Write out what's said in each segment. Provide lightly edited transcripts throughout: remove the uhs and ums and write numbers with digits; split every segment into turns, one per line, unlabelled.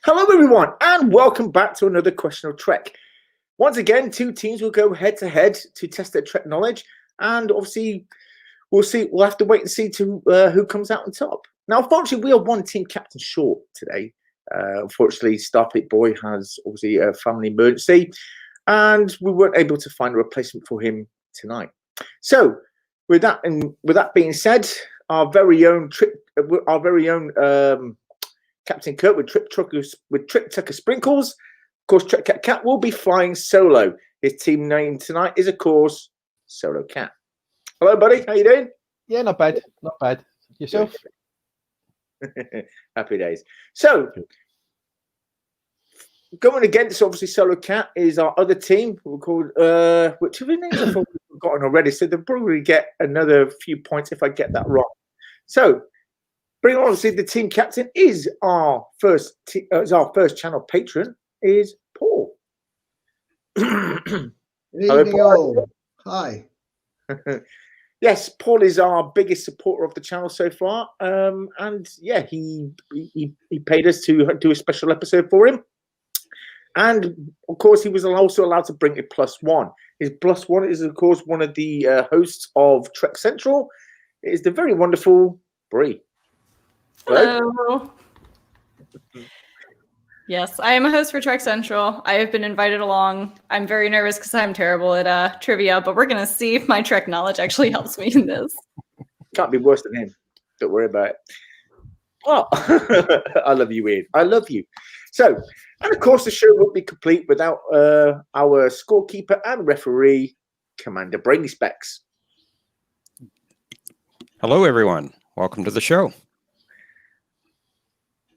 Hello, everyone, and welcome back to another Question of Trek. Once again, two teams will go head-to-head to test their Trek knowledge, and obviously, we'll have to wait and see who comes out on top. Now, unfortunately, we are one team captain short today. Unfortunately, Starfleet Boy has obviously a family emergency, and we weren't able to find a replacement for him tonight. So, with that being said, our very own Captain Kirk with Trip Tucker Sprinkles. Of course, Trekcatccat will be flying solo. His team name tonight is, of course, Solo Cat. Hello, buddy. How you doing?
Yeah, not bad. Not bad. Yourself?
Happy days. So, going against, obviously, Solo Cat is our other team. We're called, which of the names I've forgotten already, so they'll probably get another few points if I get that wrong. So, bring on, obviously, the team captain is our first channel patron, is Paul.
Hello, Paul. Hi.
Yes, Paul is our biggest supporter of the channel so far, and yeah, he paid us to do a special episode for him, and of course, he was also allowed to bring a +1. His +1 is, of course, one of the hosts of Trek Central. It is the very wonderful Brie.
Hello. Yes, I am a host for Trek Central. I have been invited along. I'm very nervous because I'm terrible at trivia, but we're going to see if my Trek knowledge actually helps me in this.
Can't be worse than him. Don't worry about it. Oh, I love you, Ian. I love you. So, and of course, the show won't be complete without our scorekeeper and referee, Commander Brainy Specs.
Hello, everyone. Welcome to the show.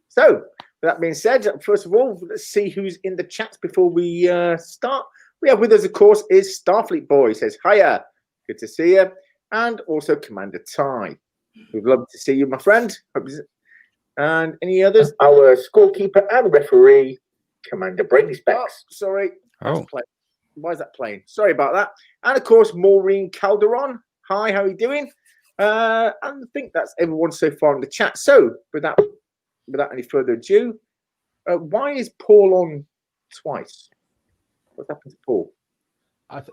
So,
with that being said, first of all, let's see who's in the chat before we start. We have with us, of course, is Starfleet Boy. He says, hiya, good to see you. And also Commander Ty. We'd love to see you, my friend. And any others? Our scorekeeper and referee, Commander Brainy Specs. Oh, sorry.
Oh.
Why is that playing? Sorry about that. And, of course, Maureen Calderon. Hi, how are you doing? And I think that's everyone so far in the chat. So, without any further ado, why is Paul on twice? What happened to Paul?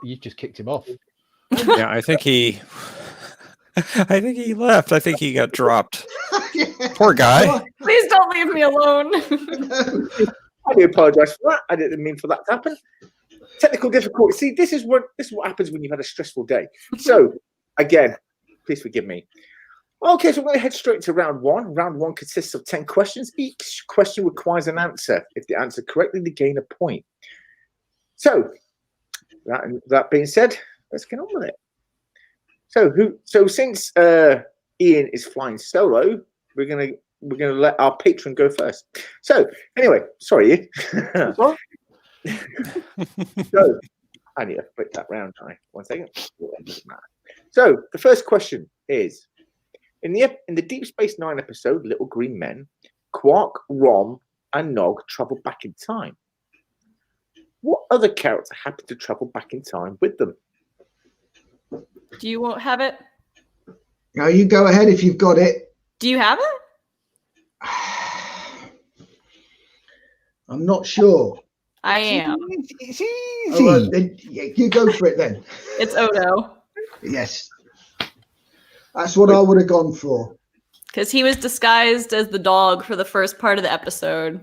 You just kicked him off.
Yeah, I think he left. I think he got dropped.
Yeah.
Poor guy.
Please don't leave me alone.
I do apologise for that. I didn't mean for that to happen. Technical difficulty. See, this is what happens when you've had a stressful day. So, again, please forgive me. Okay, so we're going to head straight to round one. Round one consists of 10 questions. Each question requires an answer. If the answer correctly, they gain a point. So, that being said, let's get on with it. So since Ian is flying solo, we're gonna let our patron go first. So anyway, sorry, Ian.
What?
So I need to flip that round. 1 second. So the first question is: in the Deep Space Nine episode "Little Green Men," Quark, Rom, and Nog travel back in time. What other character happened to travel back in time with them?
Do you have it?
Now you go ahead if you've got it.
Do you have it?
I'm not sure.
I am.
It's easy.
Oh, well, then, you go for it then.
It's Odo.
Yes. That's what I would have gone for.
Because he was disguised as the dog for the first part of the episode.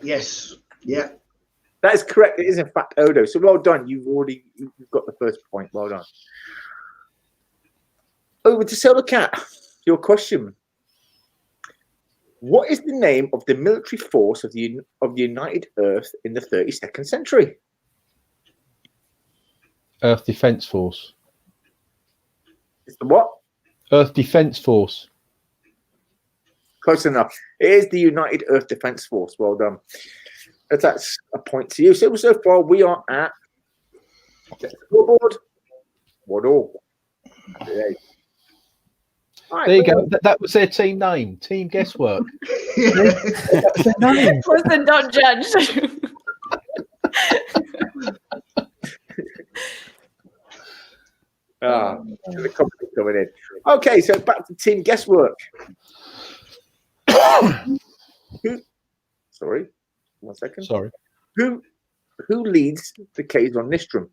Yes. Yeah.
That is correct. It is in fact Odo. So well done. You've got the first point. Well done. Over to Solo Cat. Your question. What is the name of the military force of the United Earth in the 32nd century?
Earth Defense Force.
It's the what?
Earth Defense Force.
Close enough. It is the United Earth Defense Force. Well done. That's a point to you. So far we are at scoreboard. 1-1. Right,
there you go. That was their team name. Team guesswork.
That's their name.
Listen, don't judge.
The company coming in. Okay, so back to team guesswork. 1 second.
Sorry.
Who leads the K's on Nistrum?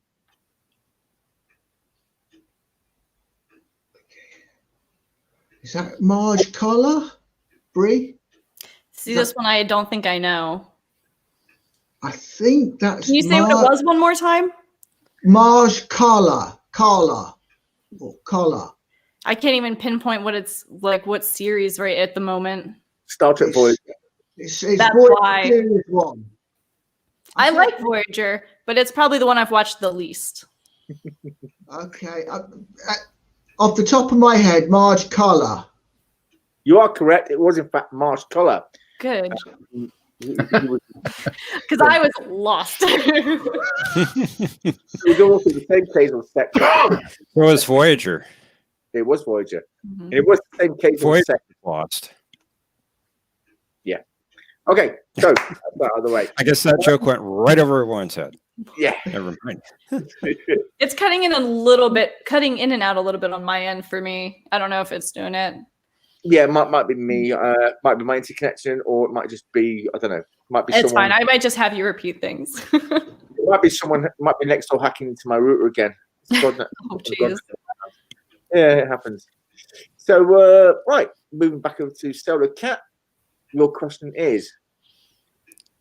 Is that Marge Collar? Brie?
See, this one I don't think I know.
I think that's.
Can you say what it was one more time?
Marge Collar. Collar. Or Collar.
I can't even pinpoint what it's like, what series right at the moment.
Star Trek Voyager.
It's
That's
Voyager
why.
Series 1.
I like Voyager, but it's probably the one I've watched the least.
Okay. Off the top of my head, Marge Collar.
You are correct. It was in fact Marge Collar.
Good.
Because
Because I was lost.
we go through the same case on set.
It was Voyager.
It was Voyager.
Mhm.
And it was the same case on
Voyager
set.
lost.
Okay, so that's that out of the way.
I guess that joke went right over everyone's head.
Yeah.
Never mind.
It's cutting in and out a little bit on my end for me. I don't know if it's doing it.
Yeah, it might be me. Might be my interconnection, or it might just be, I don't know. Might be
It's
someone.
fine. I might just have you repeat things.
It might be someone. Might be next door hacking into my router again.
Oh, jeez.
Yeah, it happens. So, right, moving back over to Solar Cat. Your question is,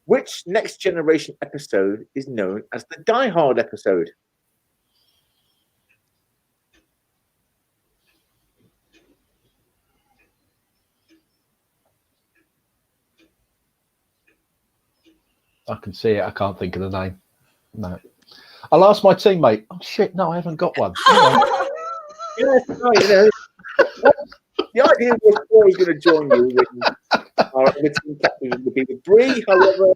which Next Generation episode is known as the Die Hard episode?
I can see it. I can't think of the name. No. I'll ask my teammate. Oh, shit. No, I haven't got one.
Yes, no, you know. The idea was Corey's going to join you with our other team captain would be with Brie, however.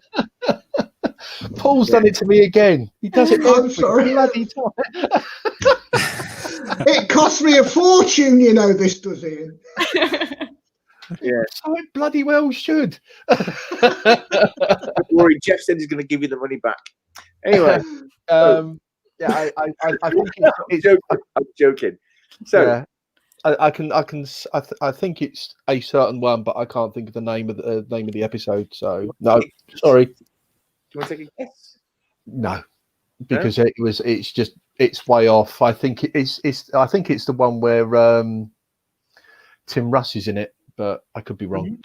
Paul's done it to me again. He does it
I'm
every
sorry.
bloody time.
It cost me a fortune, you know, this does, Ian.
Yeah.
So it bloody well should.
Don't worry, Jeff said he's going to give you the money back. Anyway,
Yeah, I think it's
I'm joking. So,
yeah. I think it's a certain one, but I can't think of the name of the episode. So no, sorry,
do you want to take a guess?
no, because it's way off. I think it's the one where Tim Russ is in it, but I could be wrong.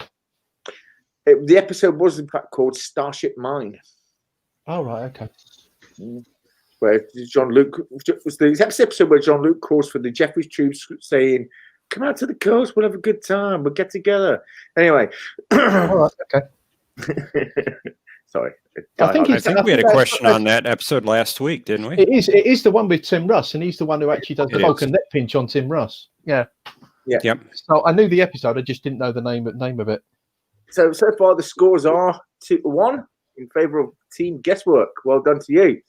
The episode was in fact called Starship Mine,
Oh right, okay.
where Jean-Luc was the episode where Jean-Luc calls for the Jeffries troops, saying, "Come out to the coast, we'll have a good time, we'll get together." Anyway,
All right, okay.
sorry.
I think
I think we had a question on that episode last week, didn't we?
It is the one with Tim Russ, and he's the one who actually does the
It
Vulcan
is.
net pinch on Tim Russ. Yeah.
Yep.
So I knew the episode, I just didn't know the name of it.
So far the scores are 2-1 in favour of Team Guesswork. Well done to you.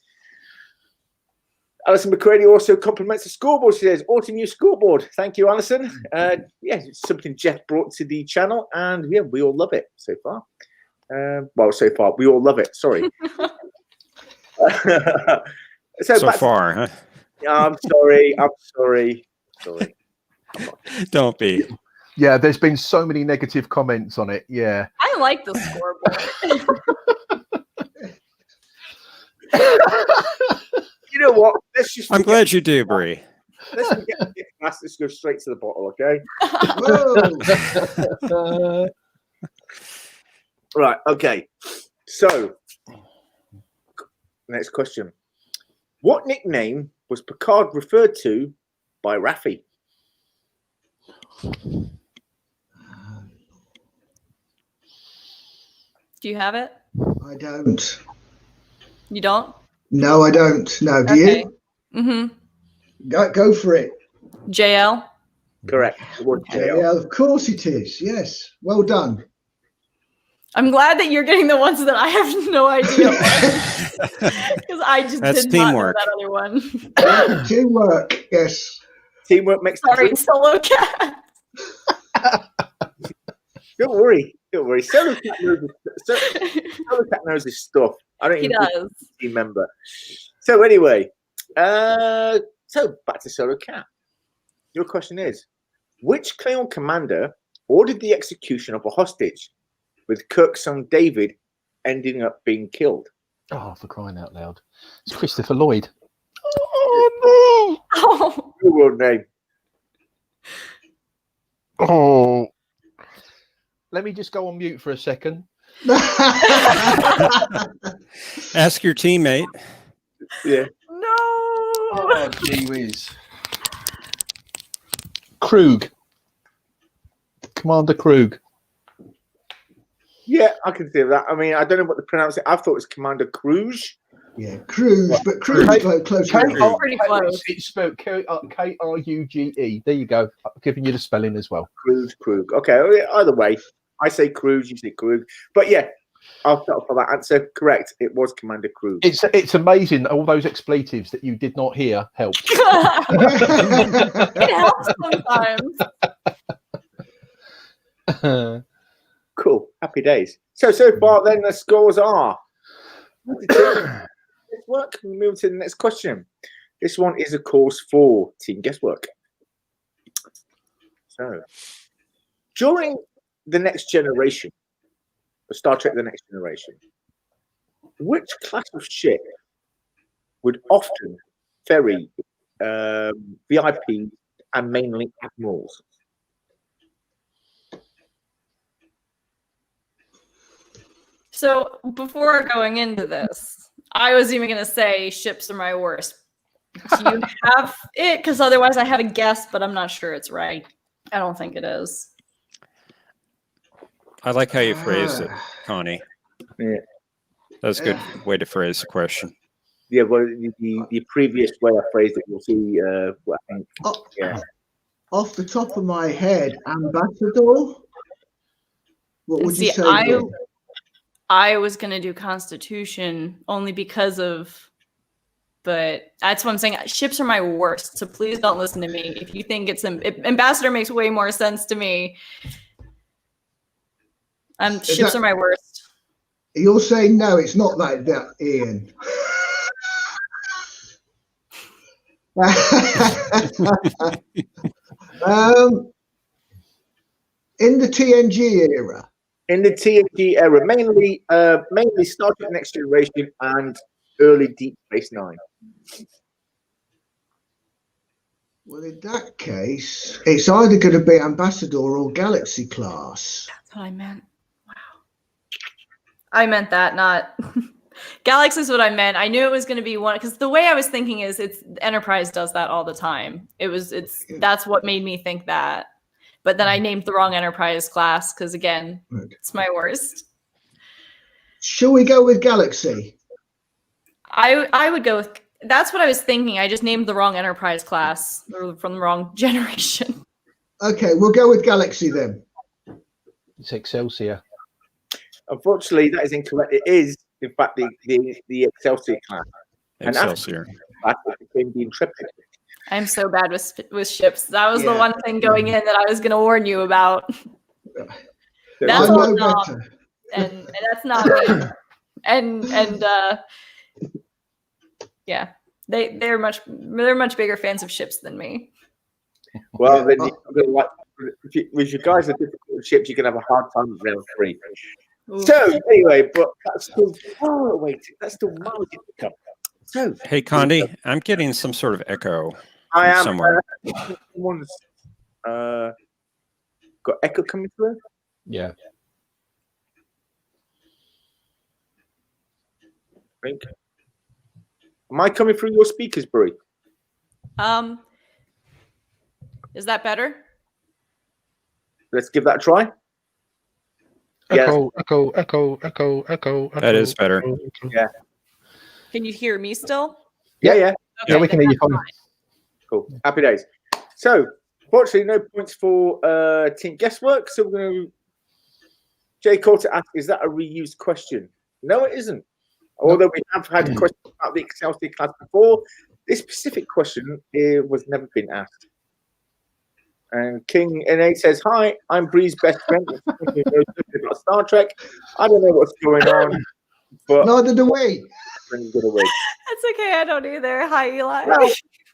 Alison McCready also compliments the scoreboard. She says, "Autumn new scoreboard." Thank you, Alison. Yeah, it's something Jeff brought to the channel, and yeah, we all love it so far. So far, we all love it. Sorry.
So far, huh?
I'm sorry.
Don't be.
Yeah, there's been so many negative comments on it. Yeah.
I like the scoreboard.
You know what? Let's just.
I'm glad you do, Brie.
Let's forget the gift glass. Let's go straight to the bottle, okay?
Whoa.
Right. Okay. So, next question: what nickname was Picard referred to by Raffi?
Do you have it?
I don't.
You don't?
No, I don't. No, do
Okay.
you?
Mm-hmm.
Go for it.
JL?
Correct. It was JL.
Yeah, of course it is. Yes. Well done.
I'm glad that you're getting the ones that I have no idea. Because I just
That's
did not know
teamwork.
that other one.
Teamwork. Yes.
Teamwork makes the
Sorry,
dream.
Solo Cat.
Don't worry. Solar Cat knows his stuff. I don't
He
even think
does.
he's a team member. So anyway, so back to Solar Cat. Your question is, which Klingon commander ordered the execution of a hostage with Kirk's son David ending up being killed?
Oh, for crying out loud! It's Christopher Lloyd. Oh
Oh,
Your world name.
no! Oh, let me just go on mute for a second.
Ask your teammate.
Yeah.
no.
Oh, gee whiz. Krug. Commander Krug.
Yeah, I can see that. I mean, I don't know what the pronunciation. I thought it was Commander Cruz.
Yeah, Cruise, but Cruise close
K-
enough.
Pretty close.
It's spelled Kruge. There you go. I'm giving you the spelling as well.
Cruz, Krug. Okay, either way. I say Cruz, you say Krug. But yeah, I'll settle for that answer. Correct. It was Commander Cruz.
It's amazing all those expletives that you did not hear helped.
It helps sometimes.
Cool. Happy days. So far, then the scores are. Guesswork. We move to the next question. This one is, of course, for Team Guesswork. So, during the Next Generation, Star Trek: The Next Generation, which class of ship would often ferry VIP and mainly admirals?
So before going into this, I was even going to say ships are my worst. Do you have it? Because otherwise I have a guess, but I'm not sure it's right. I don't think it is.
I like how you phrased it, Connie.
Yeah.
That's a good way to phrase the question.
Yeah, well, the previous way I phrased it, you'll see what I think. Yeah.
Off the top of my head, Ambassador. What would you say?
I was going to do Constitution only because of, but that's what I'm saying. Ships are my worst, so please don't listen to me. If you think Ambassador makes way more sense to me. Ships are my worst.
You're saying no, it's not like that, Ian. In the TNG era.
In the TNG era, mainly Star Trek: Next Generation and early Deep Space Nine.
Well, in that case, it's either going to be Ambassador or Galaxy class.
That's what I meant. Wow. I meant that, not Galaxy is what I meant. I knew it was going to be one because the way I was thinking is Enterprise does that all the time. That's what made me think that. But then I named the wrong Enterprise class because, again, it's my worst.
Shall we go with Galaxy?
I would go with... That's what I was thinking. I just named the wrong Enterprise class from the wrong generation.
Okay, we'll go with Galaxy then.
It's Excelsior.
Unfortunately, that is incorrect. It is, in fact, the Excelsior class.
Excelsior.
And after that, it became the Intrepid.
I'm so bad with ships. That was the one thing going in that I was going to warn you about. That's all dumb, and that's not me. And yeah, they're much bigger fans of ships than me.
Well, then with you guys are difficult with ships, you can have a hard time with round 3. Ooh. So anyway, but that's still far away. That's still miles to come. So
hey, Condi, I'm getting some sort of echo.
I am
somewhere.
Someone's got echo coming through.
Yeah.
I think. Am I coming through your speakers, Brie?
Is that better?
Let's give that a try.
Echo.
That is better.
Yeah.
Can you hear me still?
Yeah.
Okay,
yeah, we can hear you fine.
Cool. Happy days. So, fortunately, no points for Team Guesswork. So we're going to Jay Coulter ask, is that a reused question? No, it isn't. Although we have had questions about the Excelsior class before, this specific question was never been asked. And King NA says, hi, I'm Bree's best friend. About Star Trek. I don't know what's going on, but
neither do we.
That's okay. I don't either. Hi, Eli.
Well,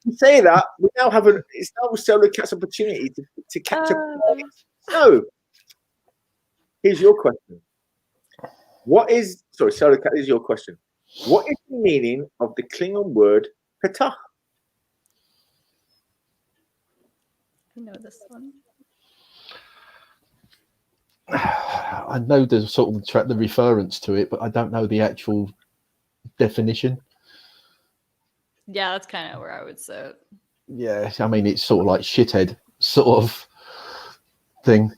to say that, we now have it's now Solo Cat's opportunity to catch up. So, here's your question. Solar Cat, this is your question. What is the meaning of the Klingon word petach?
I know this one.
I know there's sort of the reference to it, but I don't know the actual definition.
Yeah, that's kind of where I would say it.
Yeah, I mean, it's sort of like shithead sort of thing.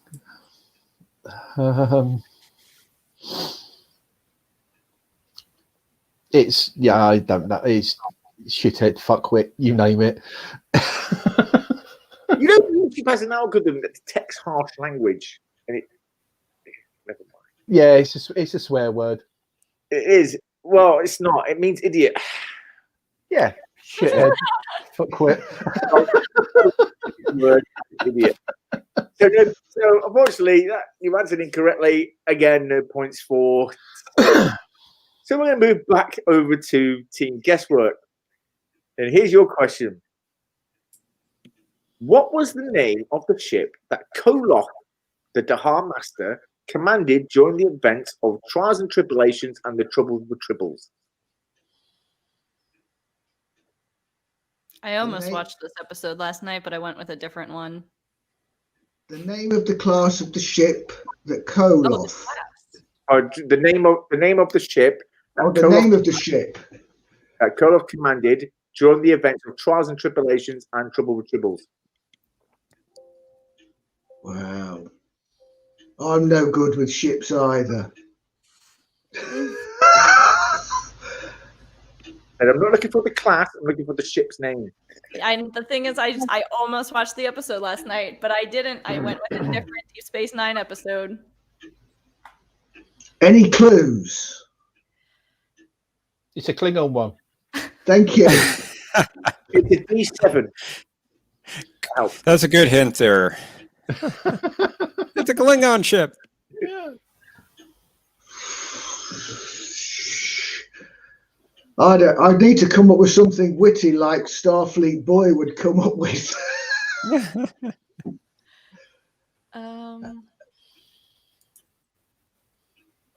It's, yeah, I don't know. It's shithead, fuckwit, you name it.
You know, YouTube has an algorithm that detects harsh language, and it. Never mind.
Yeah, it's a swear word.
It is. Well, it's not. It means idiot.
Yeah, shithead, fuckwit.
Word, idiot. So unfortunately, you answered incorrectly. Again, no points for. So we're going to move back over to Team Guesswork. And here's your question. What was the name of the ship that Koloth, the Dahar Master, commanded during the events of Trials and Tribulations and the Troubles with Tribbles?
I almost watched this episode last night, but I went with a different one.
The name of the class of the ship that Koloth.
The name of the ship.
The name of the ship
that Koloth commanded during the events of Trials and Tribulations and Trouble with Tribbles.
Wow. I'm no good with ships either.
And I'm not looking for the class, I'm looking for the ship's name.
The thing is, I almost watched the episode last night, but I didn't. I went with a different Deep Space Nine episode.
Any clues?
It's a Klingon one.
Thank you.
It's D7. Ow.
That's a good hint there. It's a Klingon ship.
Yeah.
I need to come up with something witty like Starfleet Boy would come up with.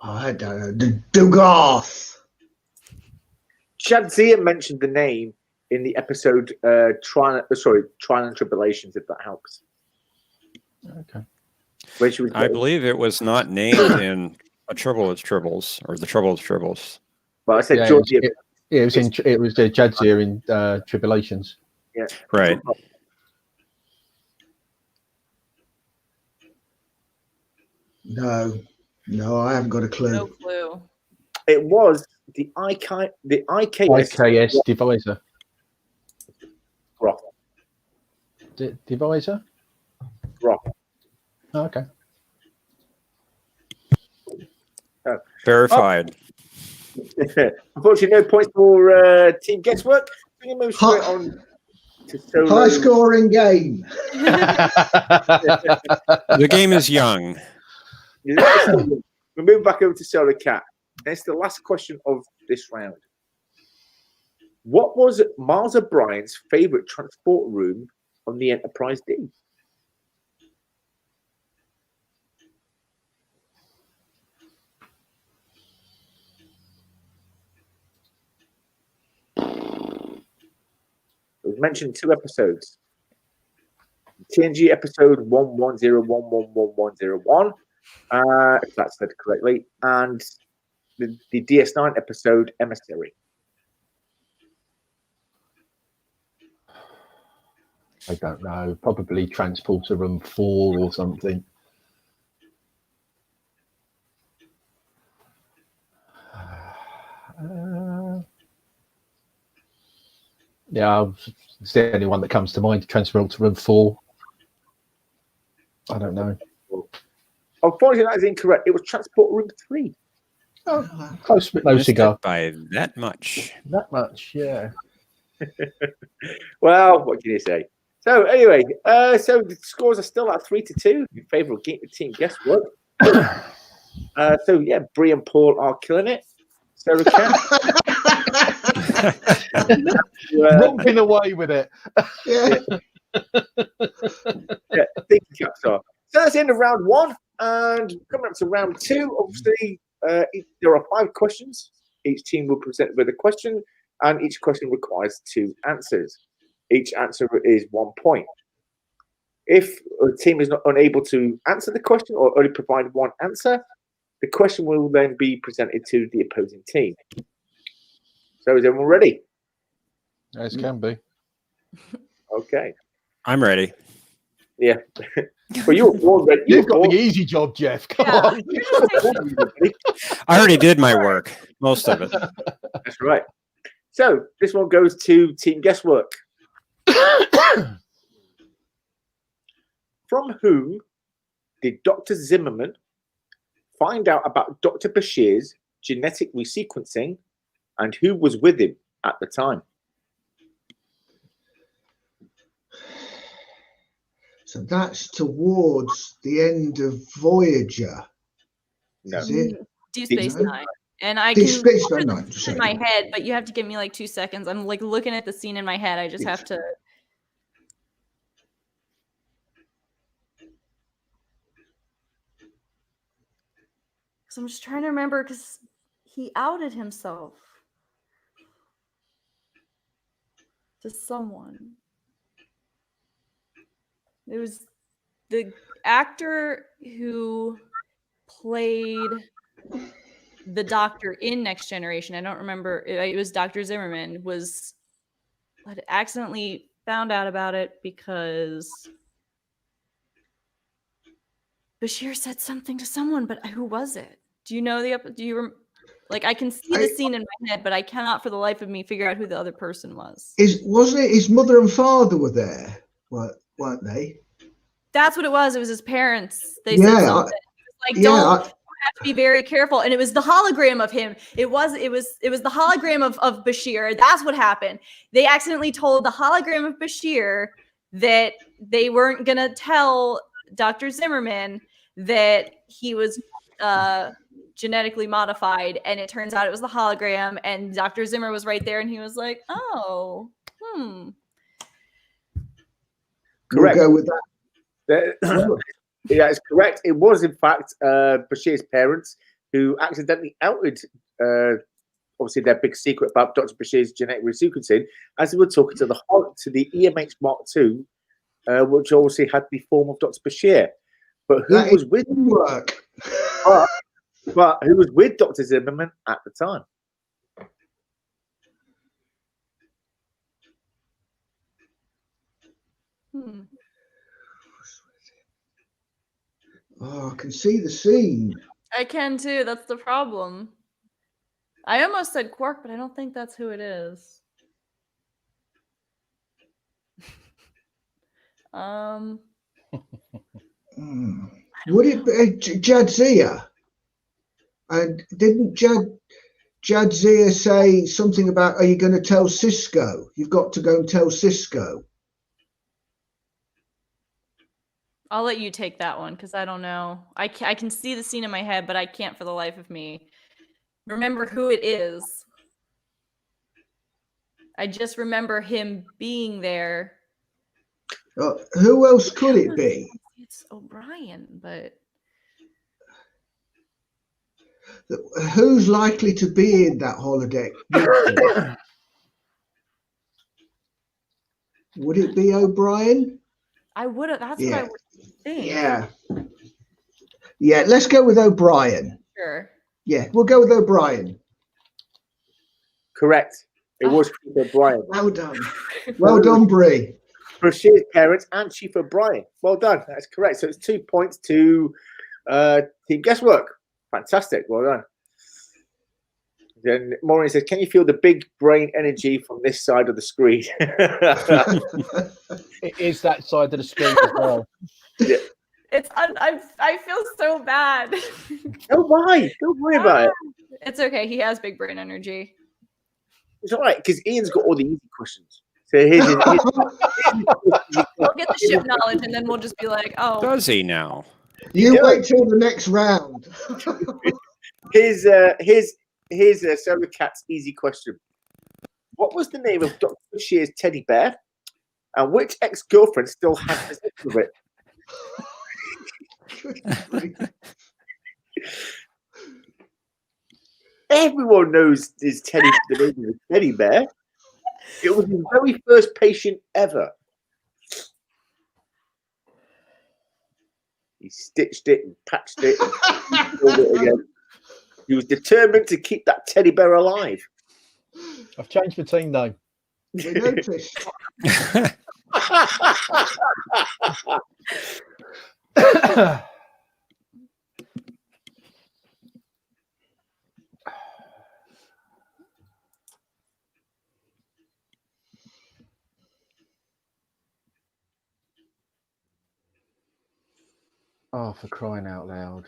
I don't know. The Dugarth.
Shadzia mentioned the name in the episode Trial and Tribulations, if that helps.
Okay.
Where she was
I believe it was not named in A Trouble with Tribbles or The Trouble with Tribbles.
But I said
Yeah,
Georgia.
it was Jadzia in Tribulations.
Yeah.
Right.
No, I haven't got a clue.
No clue.
It was the IKS
Divisor.
Groff.
Divisor?
Groff.
Oh, okay.
Verified.
Unfortunately, no points for Team Guesswork. We can move straight on to solo.
High scoring game.
The game is young.
We're moving back over to Solar Cat. And it's the last question of this round. What was Miles O'Brien's favorite transport room on the Enterprise D? It was mentioned in 2 episodes. TNG episode 110111101, if that's said correctly, and the DS9 episode Emissary.
I don't know. Probably Transporter Room 4 or something. Yeah, it's the only one that comes to mind. Transporter Room 4. I don't know.
Unfortunately, that is incorrect. It was Transport Room 3.
Oh, close, but no
Missed
cigar.
it by that much.
That much, yeah.
Well, what can you say? So anyway, so the scores are still at 3-2 in favour of Team Guesswork. So yeah, Brie and Paul are killing it. So
Romping away with it.
Yeah.
Thankyou. So that's the end of round 1, and coming up to round 2. Obviously, there are 5 questions. Each team will present with a question, and each question requires 2 answers. Each answer is 1 point. If a team is not unable to answer the question or only provide 1 answer, the question will then be presented to the opposing team. So is everyone ready?
As can be.
Okay.
I'm ready.
Yeah. But you were born ready.
You've got the easy job, Jeff. Come on.
I already did my work, most of it.
That's right. So this one goes to Team Guesswork. From whom did Dr. Zimmerman find out about Dr. Bashir's genetic resequencing, and who was with him at the time?
So that's towards the end of Voyager.
No.
Is it?
Deep Space
No.
Nine. And I
Deep
can
Space
look at
Nine,
the scene
sorry.
in my head, but you have to give me like 2 seconds. I'm like looking at the scene in my head. I just have to. Because I'm just trying to remember, because he outed himself to someone. It was the actor who played the Doctor in Next Generation. I don't remember. It was Dr. Zimmerman. Had accidentally found out about it because Bashir said something to someone, but who was it? Do you know like, I can see the scene in my head, but I cannot for the life of me figure out who the other person was.
Wasn't it his mother and father were there? Weren't they?
That's what it was. It was his parents. They
Yeah,
said something. Like, you have to be very careful. And it was the hologram of him. It was the hologram of Bashir. That's what happened. They accidentally told the hologram of Bashir that they weren't gonna tell Dr. Zimmerman that he was genetically modified, and it turns out it was the hologram, and Dr. Zimmer was right there, and he was like, "Oh,
Correct.
We'll go with that.
Yeah, it's correct. It was, in fact, Bashir's parents who accidentally outed, obviously, their big secret about Dr. Bashir's genetic resequencing as they were talking to the EMH Mark II, which obviously had the form of Dr. Bashir. But who was with
work?
But who was with Dr. Zimmerman at the time?
Oh, I can see the scene.
I can too. That's the problem. I almost said Quark, but I don't think that's who it is.
Would it be Jadzia? And didn't Jadzia say something about, are you going to tell Cisco? You've got to go and tell Cisco.
I'll let you take that one because I don't know. I can see the scene in my head, but I can't for the life of me remember who it is. I just remember him being there.
Who else could it be?
It's O'Brien, but
who's likely to be in that holodeck? Would it be O'Brien?
I would have. That's what I would think.
Yeah. Let's go with O'Brien.
Sure.
Yeah, we'll go with O'Brien.
Correct. It was Chief O'Brien.
Well done. Well done, Brie.
Bashir's parents and Chief O'Brien. Well done. That's correct. So it's 2 points to Team Guesswork. Fantastic. Well done. Then Maureen says, can you feel the big brain energy from this side of the screen?
It is that side of the screen as well.
Yeah.
I feel so bad.
Don't worry about it.
It's okay. He has big brain energy.
It's all right because Ian's got all the easy questions. So here's
we'll get the ship knowledge, and then we'll just be like, "Oh,
does he now?"
You wait till the next round.
Here's Sarah Cat's easy question. What was the name of Dr. Bashir's teddy bear, and which ex-girlfriend still has possession of it? Everyone knows his the name of the teddy bear. It was his very first patient ever. He stitched it and patched it and pulled it again. He was determined to keep that teddy bear alive.
I've changed my team name.
We noticed.
Oh, for crying out loud.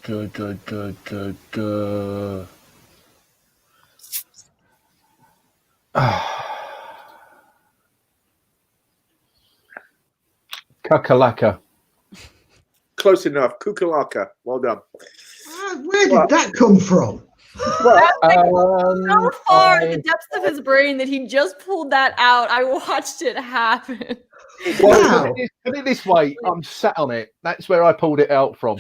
Good. Kakalaka.
Close enough. Kukalaka. Well done.
Where did that come from?
Well,
So far in the depths of his brain that he just pulled that out. I watched it happen.
Wow.
Put it this way, I'm sat on it. That's where I pulled it out from.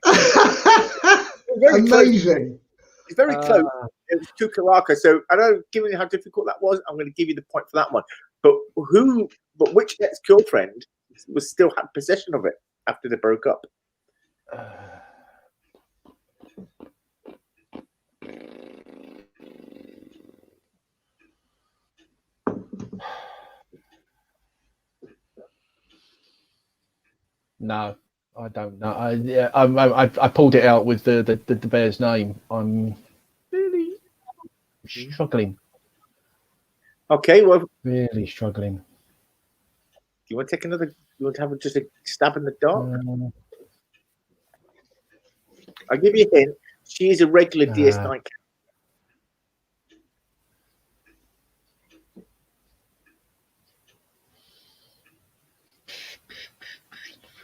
very close.
Amazing.
It's very close. It was Kukalaka. So I know, given how difficult that was, I'm going to give you the point for that one. But which ex-girlfriend was still had possession of it after they broke up?
No, I don't know. I pulled it out with the bear's name. I'm really struggling.
Okay, well,
Really struggling.
do you want to take another? You want to have just a stab in the dark? I'll give you a hint. She is a regular DS9 character.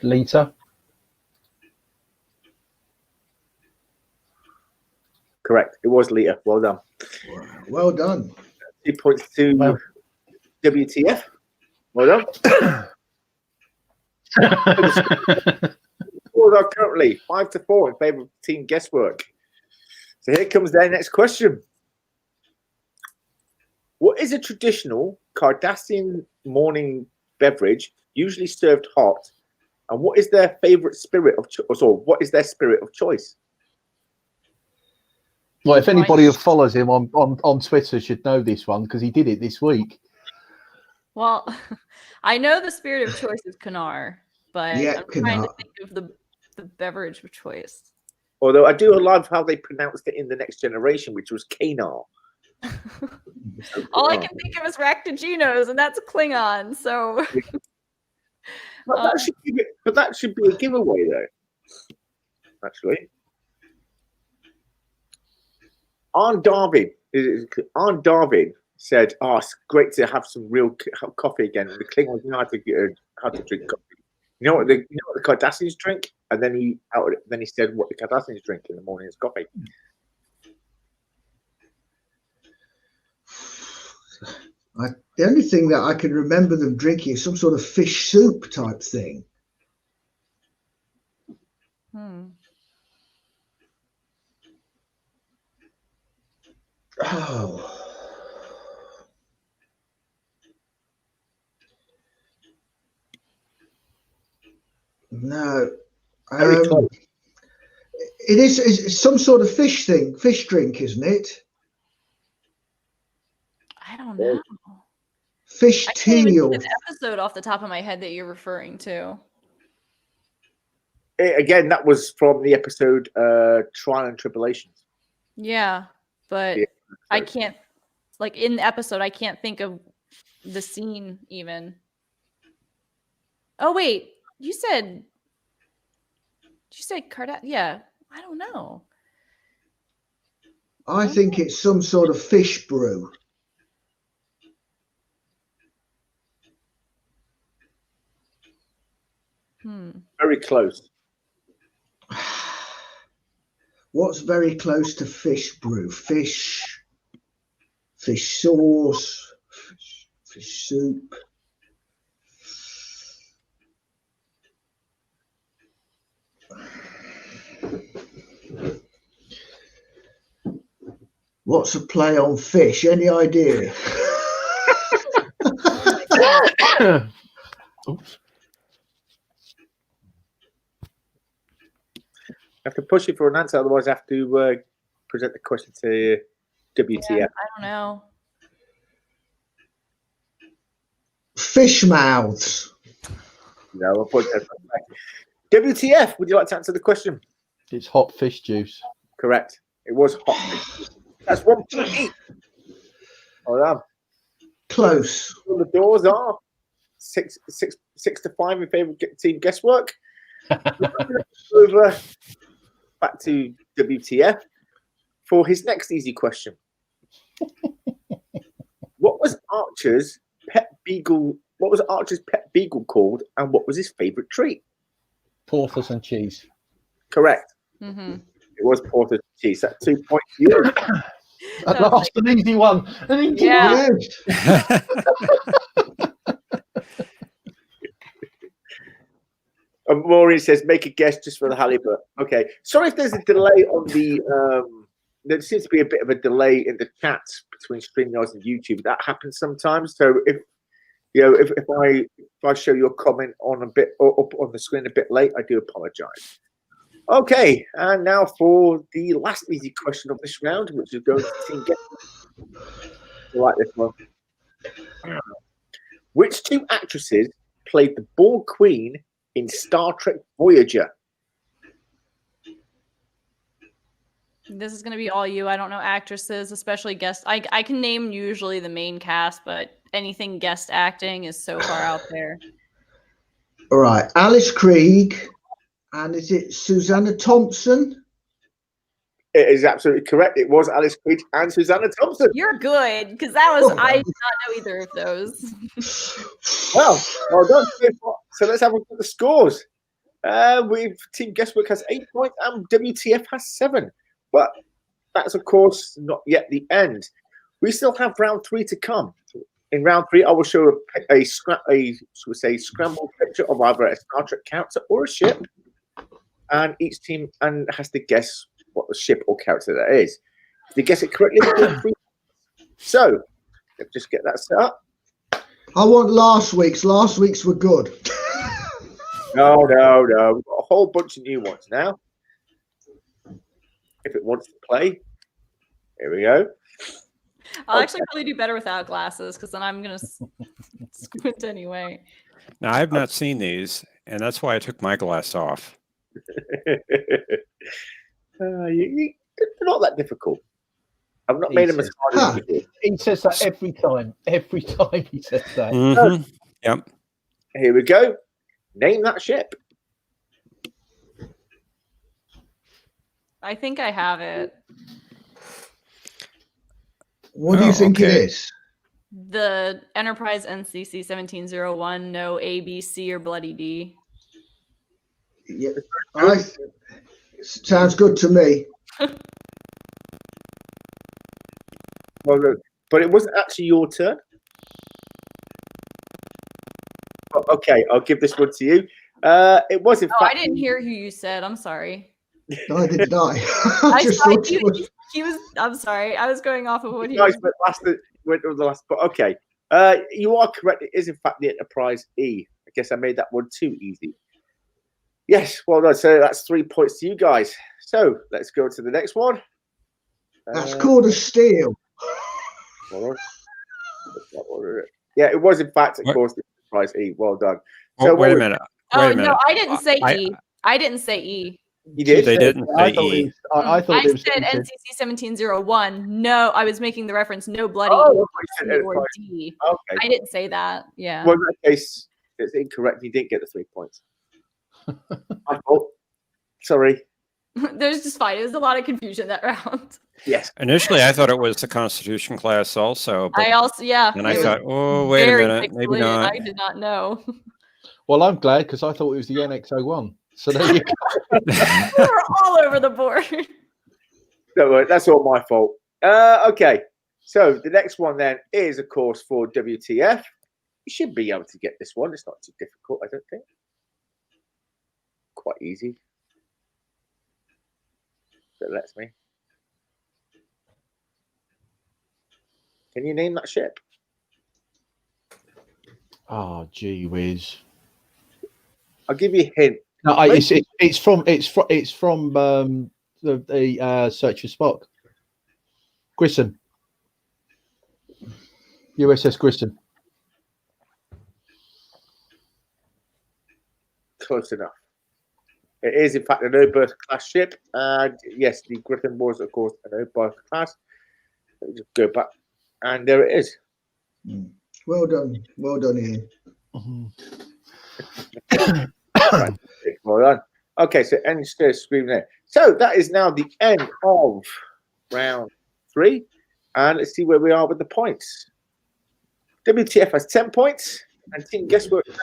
Lita.
Correct. It was Lita. Well done.
Well done.
2 points to WTF. Well done. Scores are currently 5-4 in favor of team guesswork. So here comes their next question. What is a traditional Cardassian morning beverage, usually served hot, and what is their favorite spirit of choice? Or what is their spirit of choice?
Well, if anybody who follows him on Twitter should know this one because he did it this week.
Well, I know the spirit of choice is Kanar, but I'm trying to think of the beverage of choice.
Although I do love how they pronounced it in The Next Generation, which was Kanar.
All I can think of is Raktaginos, and that's Klingon. So,
but that should be a giveaway, though. Actually, Aunt Darwin said, "Oh, it's great to have some real coffee again." And the Klingons know how to drink coffee. You know what the Cardassians drink, and then he said what the Cardassians drink in the morning is coffee.
The only thing that I can remember them drinking is some sort of fish soup type thing. Oh. No. It is some sort of fish drink, isn't it?
I don't know.
Fish
I
tea.
can't even think of the episode off the top of my head that you're referring to.
Again, that was from the episode Trial and Tribulations.
Yeah, but I can't, like in the episode, I can't think of the scene even. Oh, wait, you said Cardassian? Yeah, I don't know.
I think it's some sort of fish brew.
Very close.
What's very close to fish brew? Fish fish sauce, fish soup. What's a play on fish? Any idea?
Oops.
I have to push you for an answer, otherwise I have to present the question to WTF.
Yeah, I don't know.
Fish mouths.
No, I'll put that back. WTF, would you like to answer the question?
It's hot fish juice.
Correct. It was hot fish. That's 1 point each. Hold on.
Close.
Well, the doors are 6 to 5 in favour of team guesswork. Over back to WTF for his next easy question. What was Archer's pet beagle called, and what was his favourite treat?
Porthos and cheese.
Correct.
Mm-hmm.
It was Porter's cheese. That's 2 points to you.
At last, an easy one. An easy
Yeah.
one.
And Maureen says, make a guess just for the halibut. Okay. Sorry if there's a delay on the there seems to be a bit of a delay in the chat between StreamYards and YouTube. That happens sometimes. So if I show your comment on a bit or up on the screen a bit late, I do apologize. Okay, and now for the last easy question of this round, which is going to Team Get. I like this one. Which two actresses played the Borg Queen in Star Trek Voyager?
This is going to be all you. I don't know actresses, especially guest. I can name usually the main cast, but anything guest acting is so far out there.
All right. Alice Krieg. And is it Susanna Thompson?
It is absolutely correct. It was Alice Creed and Susanna Thompson.
You're good, because that was I did not know either of those.
Well done. So let's have a look at the scores. We've Team Guesswork has 8 points and WTF has 7. But that's of course not yet the end. We still have round 3 to come. In round 3, I will show a scrambled picture of either a Star Trek character or a ship, and each team has to guess what the ship or character that is. If they guess it correctly, they get 3 points. So let's just get that set up.
I want last week's. Last week's were good.
No. We've got a whole bunch of new ones now. If it wants to play, here we go.
I'll actually probably do better without glasses, because then I'm going to squint anyway.
Now, I have not seen these, and that's why I took my glass off.
They're not that difficult. I've not made them as hard as you.
He says that every time. Every time he says that.
Mm-hmm. Yep.
Here we go. Name that ship.
I think I have it.
What do you think it is?
The Enterprise NCC 1701, no A, B, C, or Bloody D.
Yeah, sounds good to me.
Well, but it wasn't actually your turn. Oh, okay, I'll give this one to you. It was in fact.
I didn't hear who you said. I'm sorry.
Neither did I.
I
just
saw
thought
he,
it was.
he was. I'm sorry. I was going off of what he
Guys
was.
went on the last. But okay, you are correct. It is in fact the Enterprise E. I guess I made that one too easy. Yes, well done. So that's 3 points to you guys. So let's go to the next one.
That's called a steal.
Hold on. Yeah, it was in fact, of course, the Enterprise E. Well done. So
Wait a minute.
Oh no, I didn't say E. I didn't say E.
You did.
They didn't say E.
I thought it was
said NCC 1701. No, I was making the reference. No Bloody
Oh,
E or D.
Okay.
I didn't say that. Yeah.
Well, in that case, it's incorrect. You didn't get the 3 points. My fault. Sorry.
There's just fine. There's a lot of confusion that round.
Yes.
Initially, I thought it was the Constitution class also. But
I also, yeah.
and I
it
thought,
was
wait a
very
minute, maybe
pixelated.
not.
I did not know.
Well, I'm glad because I thought it was the NX-01. So there you go.
We were all over the board.
No, that's all my fault. Okay. So the next one then is, of course, for WTF. You should be able to get this one. It's not too difficult, I don't think. Quite easy. That lets me. Can you name that ship?
Oh, gee whiz.
I'll give you a hint.
No, it's from the Search for Spock. Grissom. USS Grissom.
Close enough. It is, in fact, an O-berth class ship. And yes, the Griffin was, of course, an O-berth class. Let me just go back. And there it is.
Well done, Ian.
Right. Well done. Okay, so end screen there. So that is now the end of round 3. And let's see where we are with the points. WTF has 10 points. And Team Guesswork has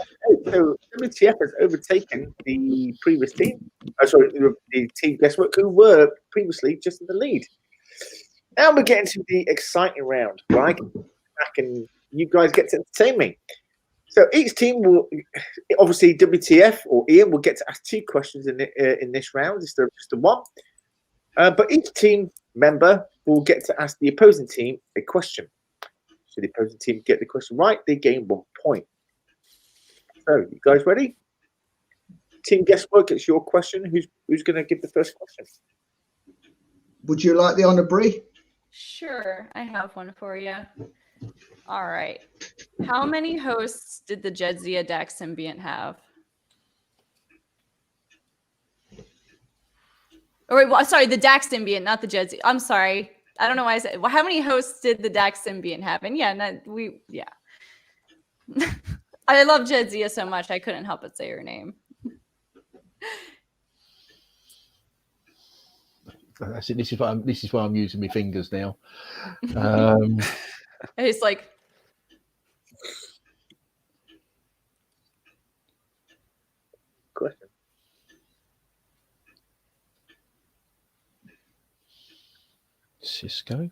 8. So WTF has overtaken the previous team. The Team Guesswork, who were previously just in the lead. Now we're getting to the exciting round, right? Back and you guys get to entertain me. So each team will, obviously, WTF or Ian will get to ask 2 questions in this round instead of just the one. But each team member will get to ask the opposing team a question. So the opposing team get the question right, they gain 1 point. So you guys ready? Team Guesswork, it's your question. Who's going to give the first question?
Would you like the honour, Brie?
Sure, I have one for you. All right. How many hosts did the Jedzia Dax symbiont have? Oh, wait, well, sorry, the Dax symbiont, not the Jedzia. I'm sorry. I don't know why I said. Well, how many hosts did the Dax symbiont have? And yeah, I love Jedzia so much I couldn't help but say her name.
That's it. This is why I'm using my fingers now.
It's like
Question.
Cisco,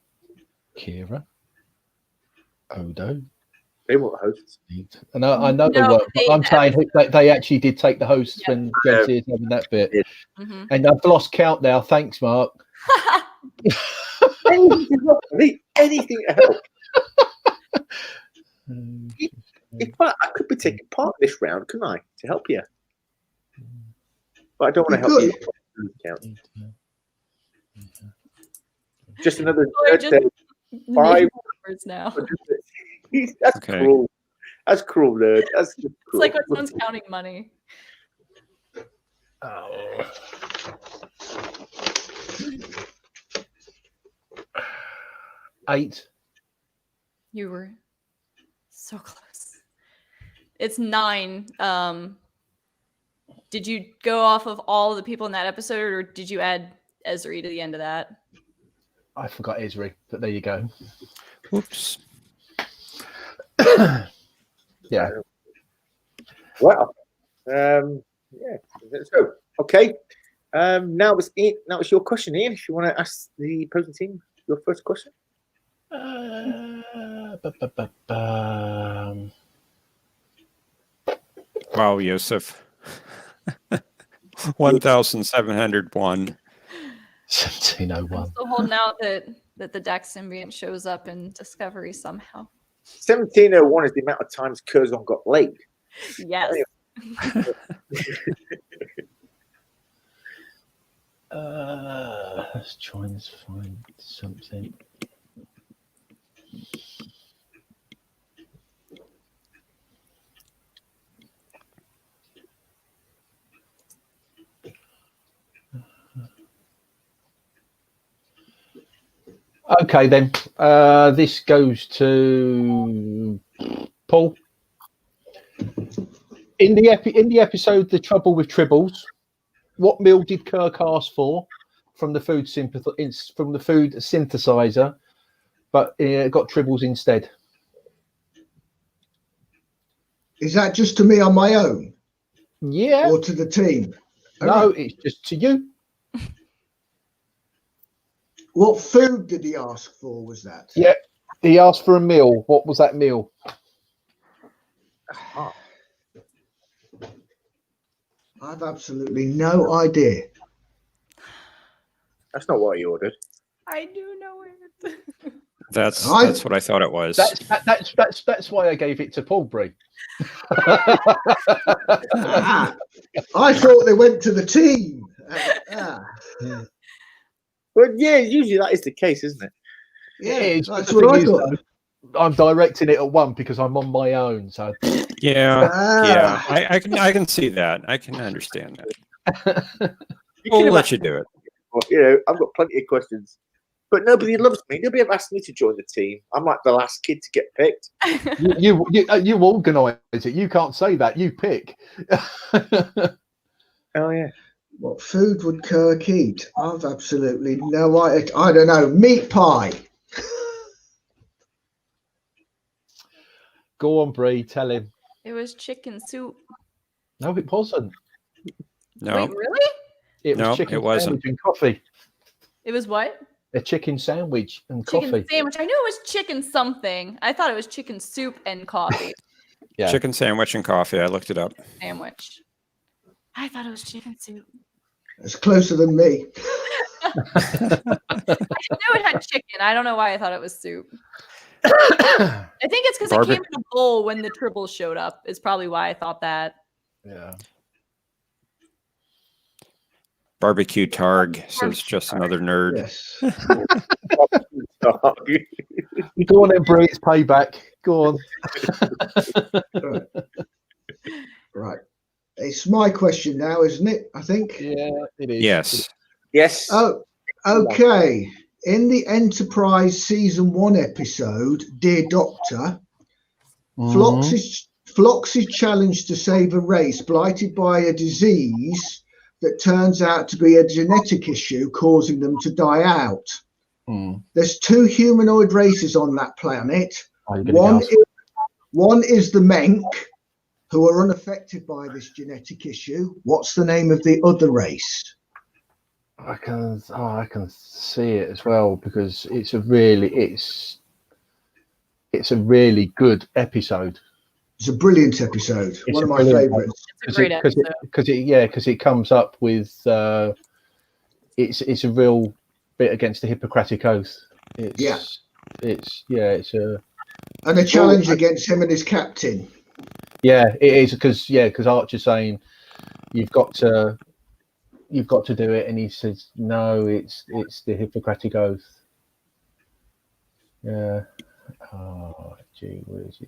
Kira, Odo.
They weren't hosts.
And I know they
No,
weren't. But I'm saying they actually did take the hosts when Jesse is having that bit.
Mm-hmm.
And I've lost count now. Thanks, Mark.
Anything to help. In fact, I could be taking part in this round, couldn't I, to help you? But I don't want to help you. Count. Just another day. 5
numbers now.
That's
Okay.
cruel. That's cruel, nerd. That's just
It's
cruel.
like when someone's counting money.
Oh. Eight.
You were so close. It's 9. Did you go off of all the people in that episode, or did you add Ezri to the end of that?
I forgot Ezri, but there you go.
Oops.
Yeah.
Wow. Yeah. So, okay. Now it's your question, Ian. If you want to ask the opposing team your first question.
Wow, Yosef. 1,701.
1701.
I'm still holding out that the Dax symbiont shows up in Discovery somehow.
1701 is the amount of times Curzon got laid.
Yes.
Let's try and find something. Okay, then. This goes to Paul. In the episode, The Trouble with Tribbles, what meal did Kirk ask for from the food synthesizer, but got Tribbles instead?
Is that just to me on my own?
Yeah.
Or to the team?
No, it's just to you.
What food did he ask for? Was that?
Yeah. He asked for a meal. What was that meal?
I've absolutely no idea.
That's not what he ordered.
I do know it.
That's what I thought it was.
That's why I gave it to Paul Brie.
I thought they went to the team.
But yeah, usually that is the case, isn't it?
Yeah,
It is,
that's
but the
what I
thing is,
thought.
I'm directing it at one because I'm on my own. So
Yeah,
Ah.
I can see that. I can understand that.
You
We'll
could
let
have
you do it.
asked, you know, I've got plenty of questions, but nobody loves me. Nobody ever asked me to join the team. I'm like the last kid to get picked.
you organise it. You can't say that. You pick.
Oh yeah.
What food would Kirk eat? I've absolutely no idea. I don't know. Meat pie.
Go on, Brie. Tell him.
It was chicken soup.
No, it wasn't.
No,
Wait, really?
It was
No,
chicken
it wasn't.
sandwich and coffee.
It was what?
A chicken sandwich and
Chicken
coffee.
sandwich. I knew it was chicken something. I thought it was chicken soup and coffee.
Yeah.
chicken sandwich and coffee. I looked it up.
Sandwich. I thought it was chicken soup.
It's closer than me.
I knew it had chicken. I don't know why I thought it was soup. I think it's because it came in a bowl when the tribbles showed up. Is probably why I thought that.
Yeah.
Barbecue Targ says just another nerd.
Yes.
Go on then, Brie. It's payback. Go on.
Right. It's my question now, isn't it? I think.
Yeah, it is.
Yes.
Yes.
Oh, okay. In the Enterprise Season 1 episode, Dear Doctor, Phlox is challenged to save a race blighted by a disease that turns out to be a genetic issue causing them to die out. There's 2 humanoid races on that planet. One is the Menk, who are unaffected by this genetic issue. What's the name of the other race?
I can see it as well because it's a really good episode.
It's a brilliant episode. One of my favourites.
It's a great episode.
Because it comes up with it's a real bit against the Hippocratic Oath. It's
a challenge against him and his captain.
Yeah, it is because Archer's saying you've got to do it, and he says no, it's the Hippocratic Oath. Yeah. Oh, gee whiz,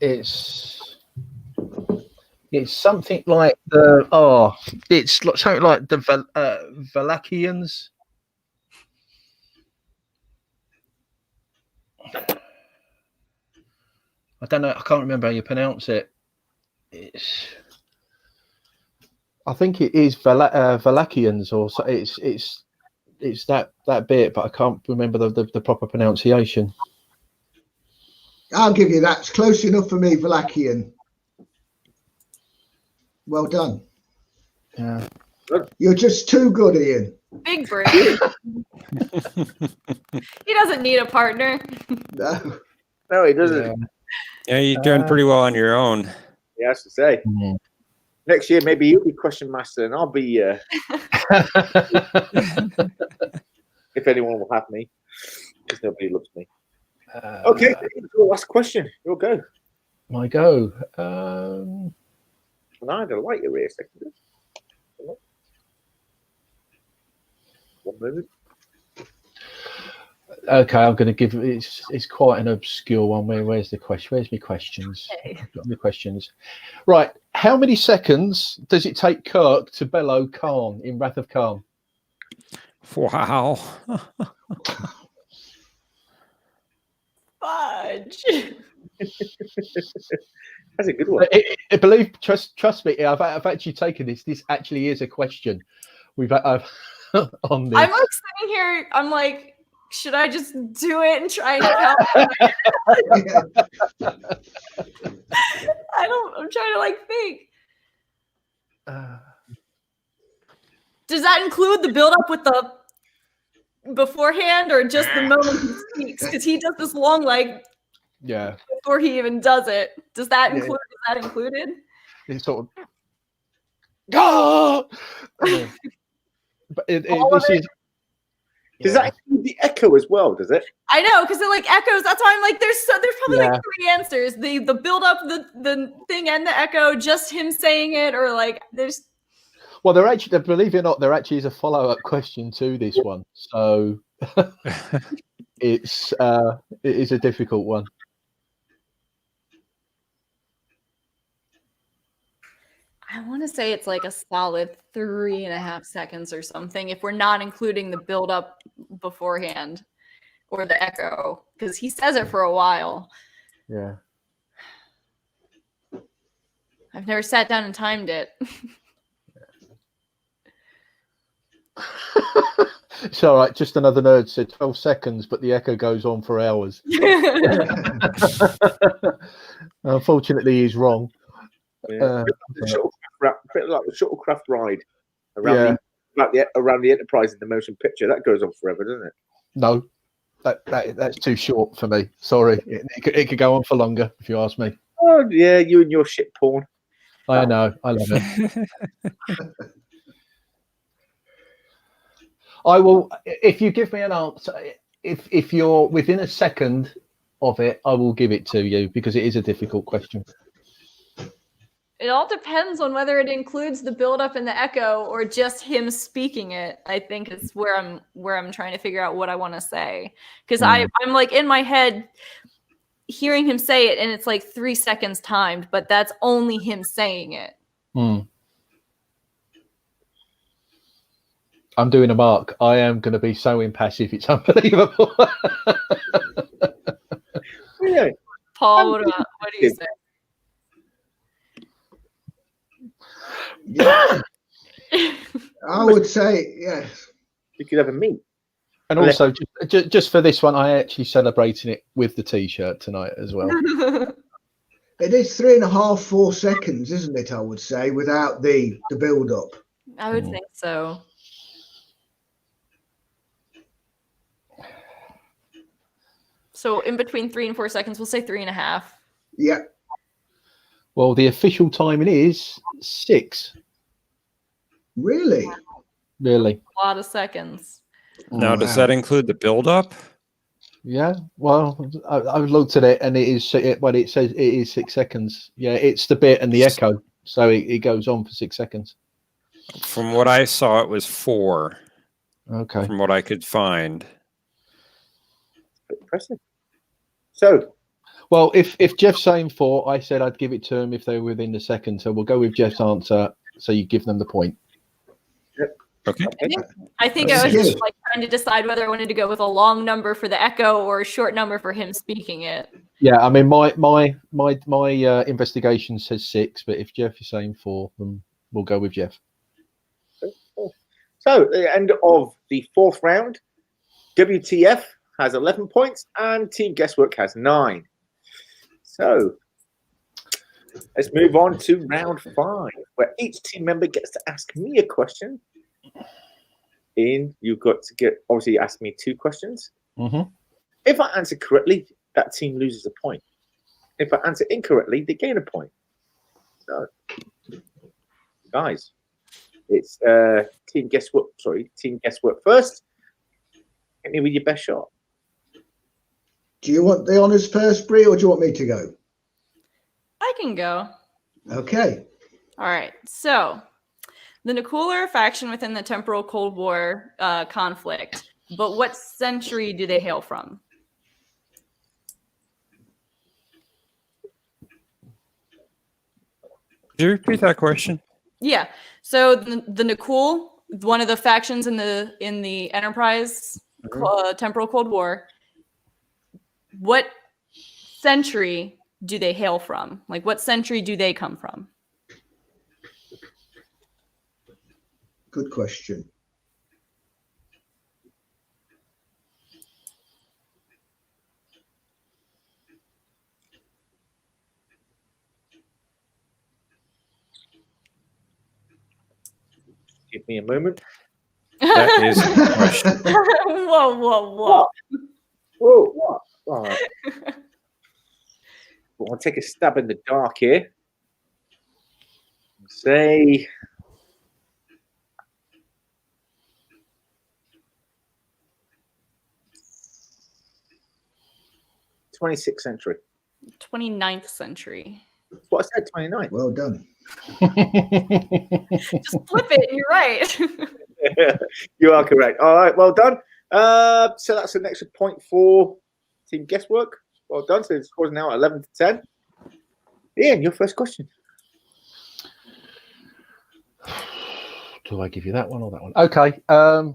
It's something like it's something like the Valachians. I don't know. I can't remember how you pronounce it. I think it is Valachians, or so. It's that bit, but I can't remember the proper pronunciation.
I'll give you that. It's close enough for me, Valachian. Well done.
Yeah.
You're just too good, Ian.
Big Brie. He doesn't need a partner.
No,
he doesn't.
Yeah, you're doing pretty well on your own.
He has to say. Next year, maybe you'll be question master, and I'll be. If anyone will have me, because nobody loves me. Okay, last question. You'll go.
My go.
And I don't like your race. One moment.
Okay, I'm going to give it's quite an obscure one. Where's the question? Where's my questions?
Okay.
I've got my questions. Right. How many seconds does it take Kirk to bellow Khan in Wrath of Khan?
Wow.
Fudge.
That's a good one.
Trust me, I've actually taken this. This actually is a question. We've on this.
I'm like sitting here. I'm like should I just do it and try and count? I'm trying to like think. Does that include the build up with the beforehand or just the moment he speaks? Because he does this long before he even does it. Does that include? Is that included?
It's sort of. But this is.
Does that include the echo as well? Does it?
I know, because it like echoes. That's why I'm like, there's probably like 3 answers: the build up, the thing, and the echo. Just him saying it, or like there's.
Well, believe it or not, there actually is a follow-up question to this one. So it is a difficult one.
I want to say it's like a solid 3.5 seconds or something, if we're not including the build up beforehand or the echo, because he says it for a while.
Yeah.
I've never sat down and timed it.
It's all right. Just another nerd said 12 seconds, but the echo goes on for hours. Unfortunately, he's wrong.
Yeah. Bit like the shuttlecraft ride around the Enterprise in the motion picture. That goes on forever, doesn't it?
No, that's too short for me. Sorry, it could go on for longer if you ask me.
Oh yeah, you and your shit porn.
I know, I love it. I will, if you give me an answer, if you're within a second of it, I will give it to you because it is a difficult question.
It all depends on whether it includes the build-up and the echo or just him speaking it. I think it's where I'm trying to figure out what I want to say, because I'm like in my head hearing him say it, and it's like 3 seconds timed, but that's only him saying it.
I'm doing a mark. I am going to be so impassive. It's unbelievable.
Yeah.
Paul, what do you say?
Yeah. I would say yes.
You could have a meet.
And also, just for this one, I actually celebrating it with the T-shirt tonight as well.
It is 3.5, 4 seconds, isn't it? I would say without the build-up.
I would think so. So in between 3 and 4 seconds, we'll say 3.5.
Yeah.
Well, the official timing is 6.
Really?
Really?
A lot of seconds.
Now, does that include the build-up?
Yeah. Well, I've looked at it, and it is. It says it is 6 seconds. Yeah, it's the bit and the echo, so it goes on for 6 seconds.
From what I saw, it was 4.
Okay.
From what I could find.
Impressive. So,
well, if Jeff's saying 4, I said I'd give it to him if they were within the second. So we'll go with Jeff's answer. So you give them the point.
Yep.
Okay.
I think I was just like trying to decide whether I wanted to go with a long number for the echo or a short number for him speaking it.
Yeah, I mean, my investigation says 6, but if Jeff is saying 4, then we'll go with Jeff.
So at the end of the 4th round, WTF has 11 points and Team Guesswork has 9. So let's move on to round 5, where each team member gets to ask me a question. You've got to obviously ask me 2 questions.
Mm-hmm.
If I answer correctly, that team loses a point. If I answer incorrectly, they gain a point. So, guys, it's Team Guesswork first. Hit me with your best shot.
Do you want the honours first, Brie, or do you want me to go?
I can go.
Okay.
All right. So the Nakul are a faction within the temporal Cold War conflict, but what century do they hail from?
Could you repeat that question?
Yeah. So the Nakul, one of the factions in the Enterprise temporal Cold War, what century do they hail from? Like, what century do they come from?
Good question.
Give me a moment.
That is a question.
Whoa, whoa, whoa.
Whoa, what? All right. I'll take a stab in the dark here. Say 26th century.
29th century.
That's what I said, 29th.
Well done.
Just flip it and you're right.
You are correct. All right, well done. So that's an extra point for Team Guesswork. Well done. So the score's now 11 to 10. Ian, your first question.
Do I give you that one or that one? Okay. I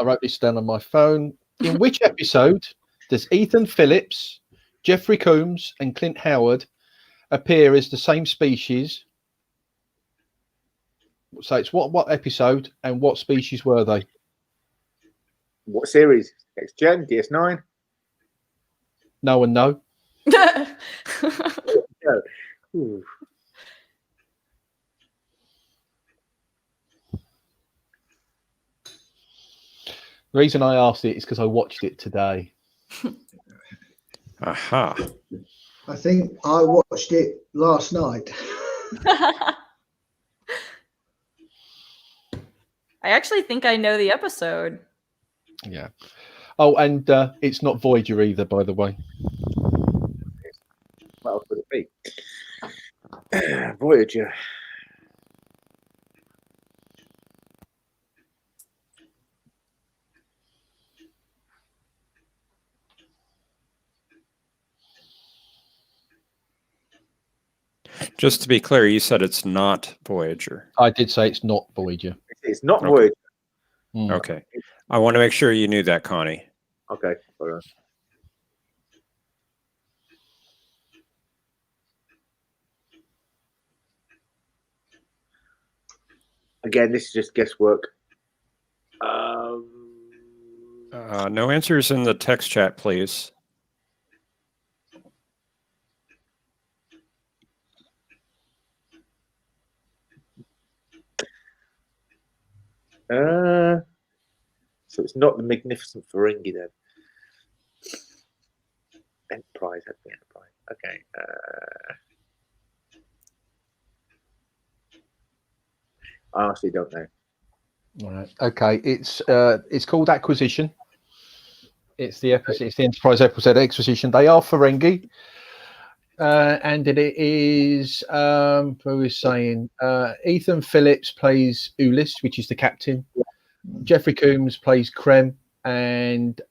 wrote this down on my phone. In which episode does Ethan Phillips, Jeffrey Combs, and Clint Howard appear as the same species? So it's what episode and what species were they?
What series? Next Gen, DS9?
No and no.
No. Ooh.
The reason I asked it is because I watched it today.
Aha.
I think I watched it last night.
I actually think I know the episode.
Yeah. Oh, and it's not Voyager either, by the way.
What else would it be? Voyager.
Just to be clear, you said it's not Voyager.
I did say it's not Voyager.
It's not
Okay.
Voyager.
Mm.
Okay. I want to make sure you knew that, Connie.
Okay. Hold on. Again, this is just guesswork.
No answers in the text chat, please.
So it's not the Magnificent Ferengi then. Enterprise, that's the Enterprise. Okay. I honestly don't know.
All right. Okay. It's called Acquisition. It's the episode. It's the Enterprise episode Acquisition. They are Ferengi, and it is. Who was saying? Ethan Phillips plays Ulyss, which is the captain. Jeffrey Combs plays Krem, and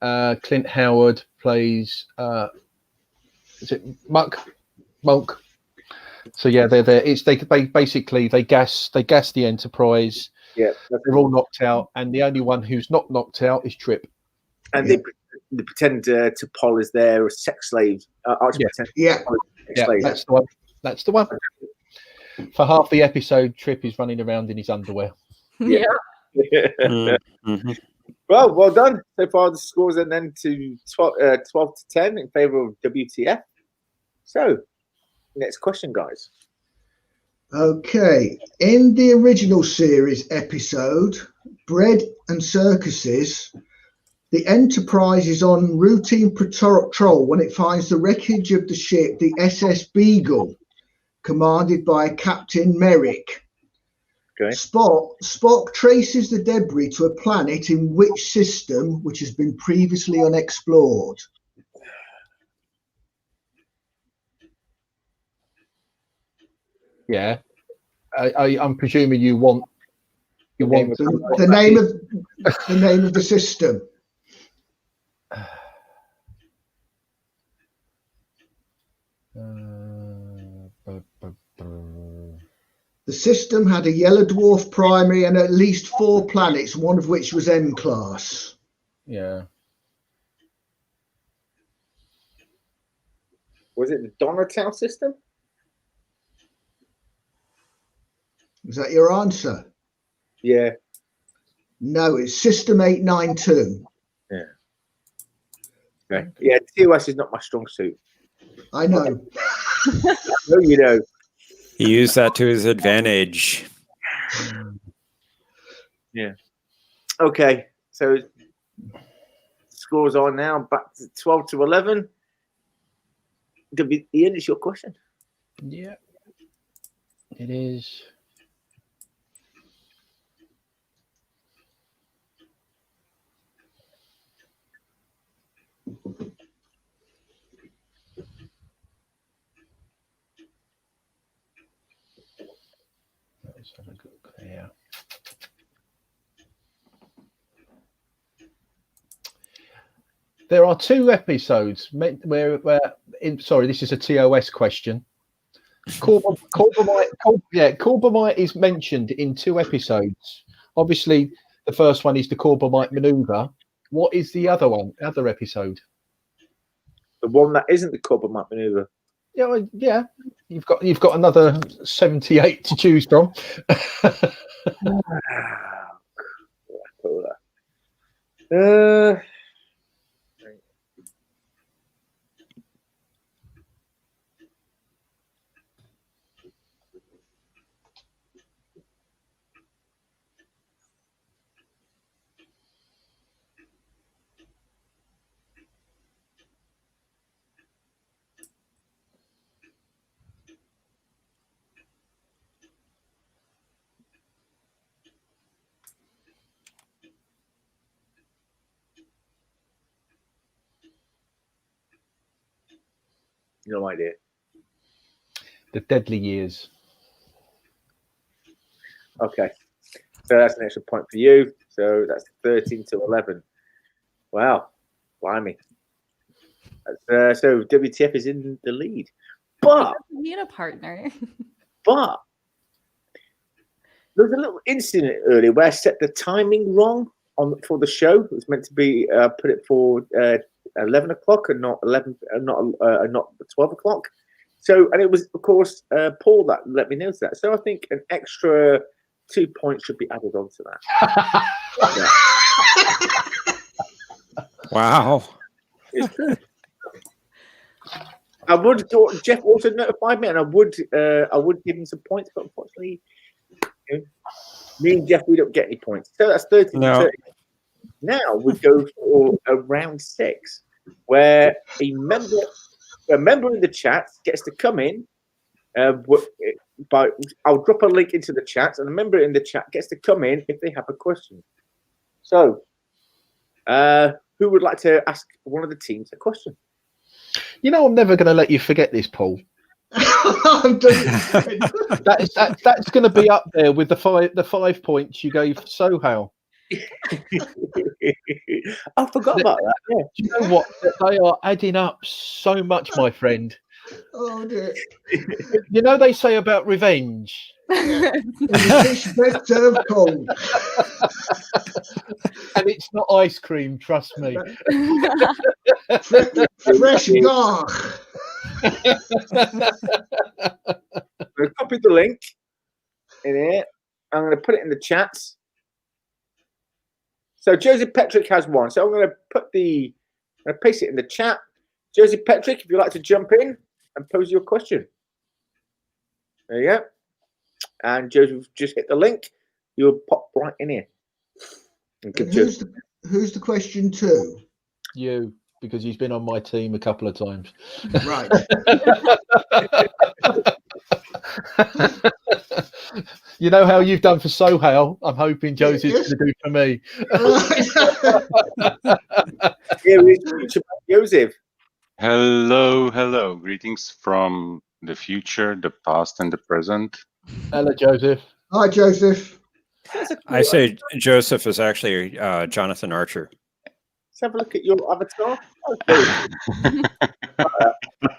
Clint Howard plays. Is it Monk? So yeah, they're there. It's they basically they gas the Enterprise.
Yeah,
they're all knocked out, and the only one who's not knocked out is Trip.
And they pretend to Paul is their sex slave.
Yeah,
slave.
That's the one. That's the one. For half the episode, Trip is running around in his underwear.
Yeah.
Mm-hmm.
Well done. So far, the scores are then to 12 to 10 in favor of WTF. So, next question, guys.
Okay. In the original series episode, Bread and Circuses, the Enterprise is on routine patrol when it finds the wreckage of the ship, the SS Beagle, commanded by Captain Merrick.
Okay.
Spock traces the debris to a planet in which system, which has been previously unexplored?
Yeah, I'm presuming you want
the name of the system. The system had a yellow dwarf primary and at least 4 planets, one of which was M class.
Yeah.
Was it the Donatow system?
Is that your answer?
Yeah.
No, it's System 892.
Yeah. Okay. Yeah, TOS is not my strong suit.
I know.
No, you know.
He used that to his advantage.
Okay, so scores are now back to 12-11. Ian, it's your question.
Yeah, it is. Let's have a look here. There are 2 episodes where sorry, this is a TOS question. Corbomite is mentioned in 2 episodes. Obviously, the first one is the Corbomite maneuver. What is the other episode?
The one that isn't the Corbomite maneuver.
Yeah. You've got another 78 to choose from.
No idea.
The Deadly Years.
Okay, so that's an extra point for you. So that's 13-11. Wow, blimey. So WTF is in the lead, but
We need a partner.
there was a little incident earlier where I set the timing wrong for the show. It was meant to be put it for 11 o'clock and not 12 o'clock. So, and it was, of course, Paul that let me know that. So I think an extra 2 points should be added on to that.
Wow.
I would. Jeff also notified me, and I would give him some points, but unfortunately, me and Jeff, we don't get any points. So that's 13.
No.
Now we go for a round 6, where a member in the chat gets to come in. I'll drop a link into the chat, and a member in the chat gets to come in if they have a question. So, who would like to ask one of the teams a question?
I'm never going to let you forget this, Paul. That's going to be up there with the 5 points you gave Sohail.
I forgot about that. Yeah.
Do you know what? They are adding up so much, my friend.
Oh dear.
They say about revenge.
Fish best served cold.
And it's not ice cream, trust me.
Fresh garlic.
I'm going to copy the link in here. I'm going to put it in the chat. So Joseph Petrick has one. So I'm going to paste it in the chat. Joseph Petrick, if you'd like to jump in and pose your question. There you go. And Joseph, just hit the link. You'll pop right in here.
Who's the question to?
You, because he's been on my team a couple of times.
Right.
You know how you've done for Sohail? I'm hoping Joseph's going to do for me.
Joseph.
Hello. Greetings from the future, the past, and the present.
Hello, Joseph.
Hi, Joseph.
I say Joseph is actually Jonathan Archer.
Let's have a look at your avatar.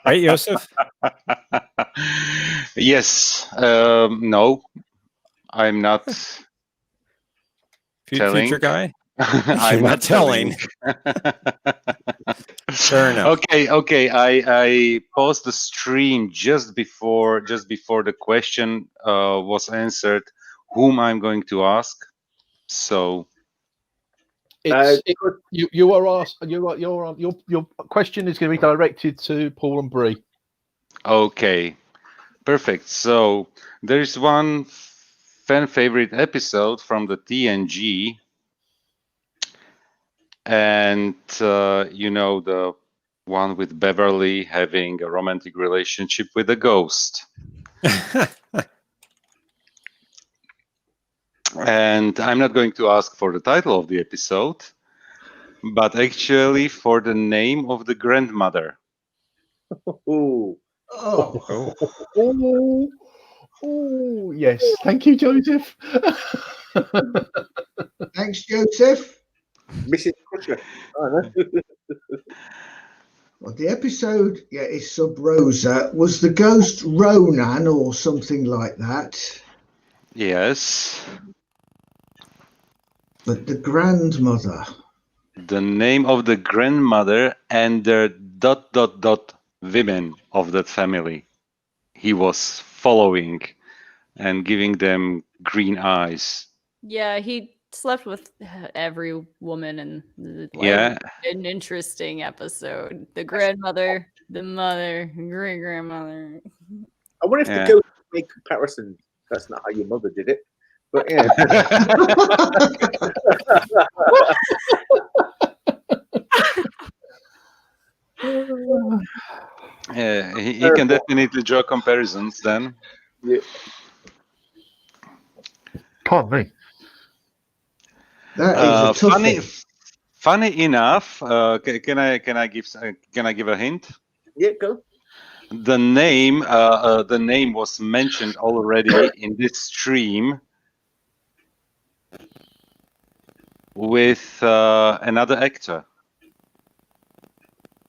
Right, Joseph?
Yes. No, I'm not telling.
Future guy?
I'm
not telling. Fair enough.
Okay. I paused the stream just before the question was answered. Whom I'm going to ask? So
you are asked. Your question is going to be directed to Paul and Brie.
Okay, perfect. So there is one fan favorite episode from the TNG, and the one with Beverly having a romantic relationship with a ghost. And I'm not going to ask for the title of the episode, but actually for the name of the grandmother.
Ooh.
Oh,
Oh, yes. Thank you, Joseph.
thanks, Joseph.
Mrs. Crusher. Oh, no.
Well, the episode, is Sub Rosa. Was the ghost Ronan or something like that?
Yes.
But the grandmother.
The name of the grandmother and the ... women of that family he was following and giving them green eyes.
Yeah, he slept with every woman, and
Yeah.
an interesting episode. The grandmother, the mother, great grandmother.
I wonder if
Yeah.
the ghost made comparison. That's not how your mother did it. But yeah.
Yeah, he can definitely draw comparisons then.
Yeah.
Pardon me.
That is a toughie.
Funny enough, can I give a hint?
Yeah, go.
The name was mentioned already in this stream with another actor.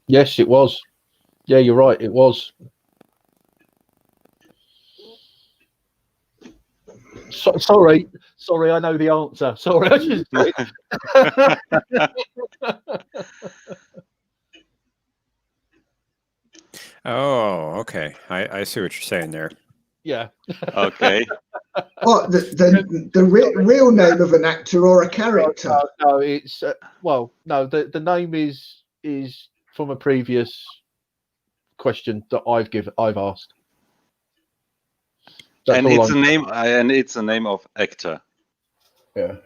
Yes, it was. Yeah, you're right. It was. Sorry, I know the answer. Sorry, I should say it.
Oh, okay. I see what you're saying there.
Yeah.
Okay.
What the real name of an actor or a character?
No, it's no. The name is from a previous question that I've asked. That's
And
all
it's a name of actor.
Yeah.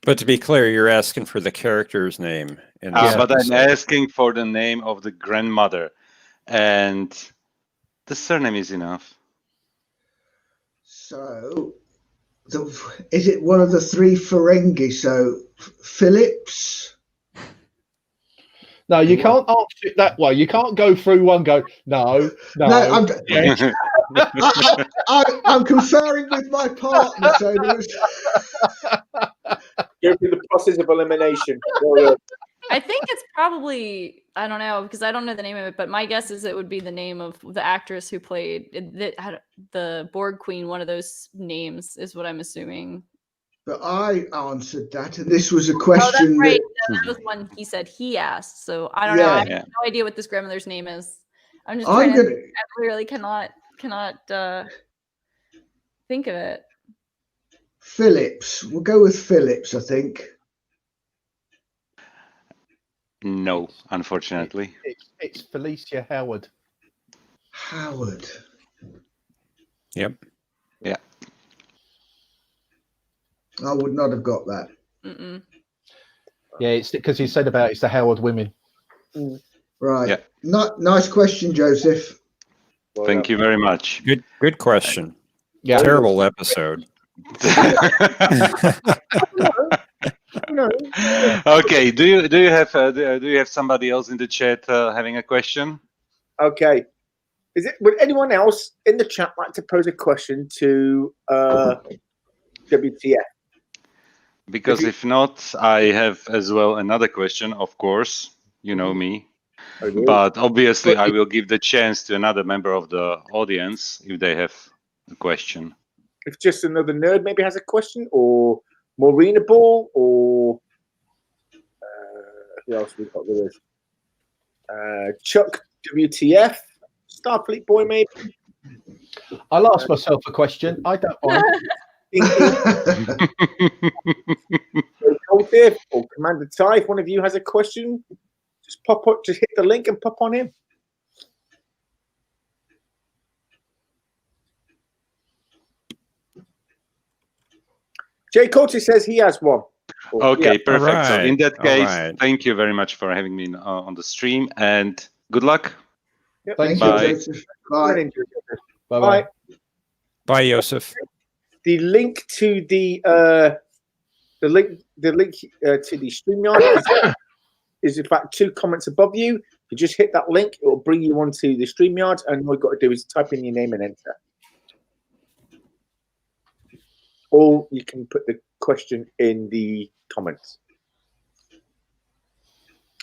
But to be clear, you're asking for the character's name. In this
But I'm
episode.
asking for the name of the grandmother, and the surname is enough.
So, is it one of the three Ferengi? So, Phillips?
No, you can't answer it that way. You can't go through one. Go no.
I'm,
yes.
I'm conferring with my partner, so there was...
Go through the process of elimination.
I think it's probably, I don't know, because I don't know the name of it, but my guess is it would be the name of the actress who played the Borg Queen. One of those names is what I'm assuming.
But I answered that, and this was a question.
Oh, that's right. That was one he said he asked. So I don't know. I have no idea what this grandmother's name is. I'm just trying to. I literally cannot think of it.
Phillips. We'll go with Phillips, I think.
No, unfortunately.
It's Felicia Howard.
Howard.
Yep.
Yeah.
I would not have got that.
Mm-mm.
Yeah, it's because he said about it's the Howard women.
Right.
Yeah.
Nice question, Joseph.
Well,
Thank you very much.
Good question.
Yeah.
Terrible episode.
No.
Okay. Do you have somebody else in the chat having a question?
Okay. Would anyone else in the chat like to pose a question to WTF?
Because if not, I have as well another question. Of course, you know me.
Okay.
But obviously, I will give the chance to another member of the audience if they have a question.
If just another nerd maybe has a question, or Maureen Ball, or who else we got with us? Chuck WTF, Starfleet boy maybe.
I'll ask myself a question. I don't mind.
Or Commander Ty, if one of you has a question, just pop up, just hit the link and pop on in. Jay Curtis says he has one.
Okay,
Yeah.
perfect. So in that
All
case,
right.
thank you very much for having me on the stream, and good luck.
Yep.
Thank
Bye.
you, Joseph. Bye.
Bye-bye.
Bye, Joseph.
The link to the link to the StreamYard is in fact 2 comments above you. If you just hit that link, it will bring you onto the StreamYard, and all you've got to do is type in your name and enter. Or you can put the question in the comments.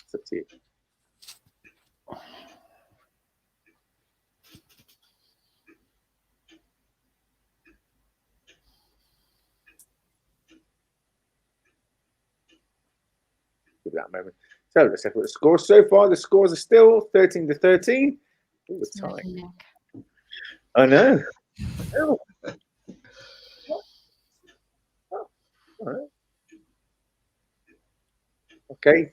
It's up to you. Give that a moment. So let's have a look at the scores so far. The scores are still 13-13. Ooh, it's tight. I know. Oh. All right. Okay,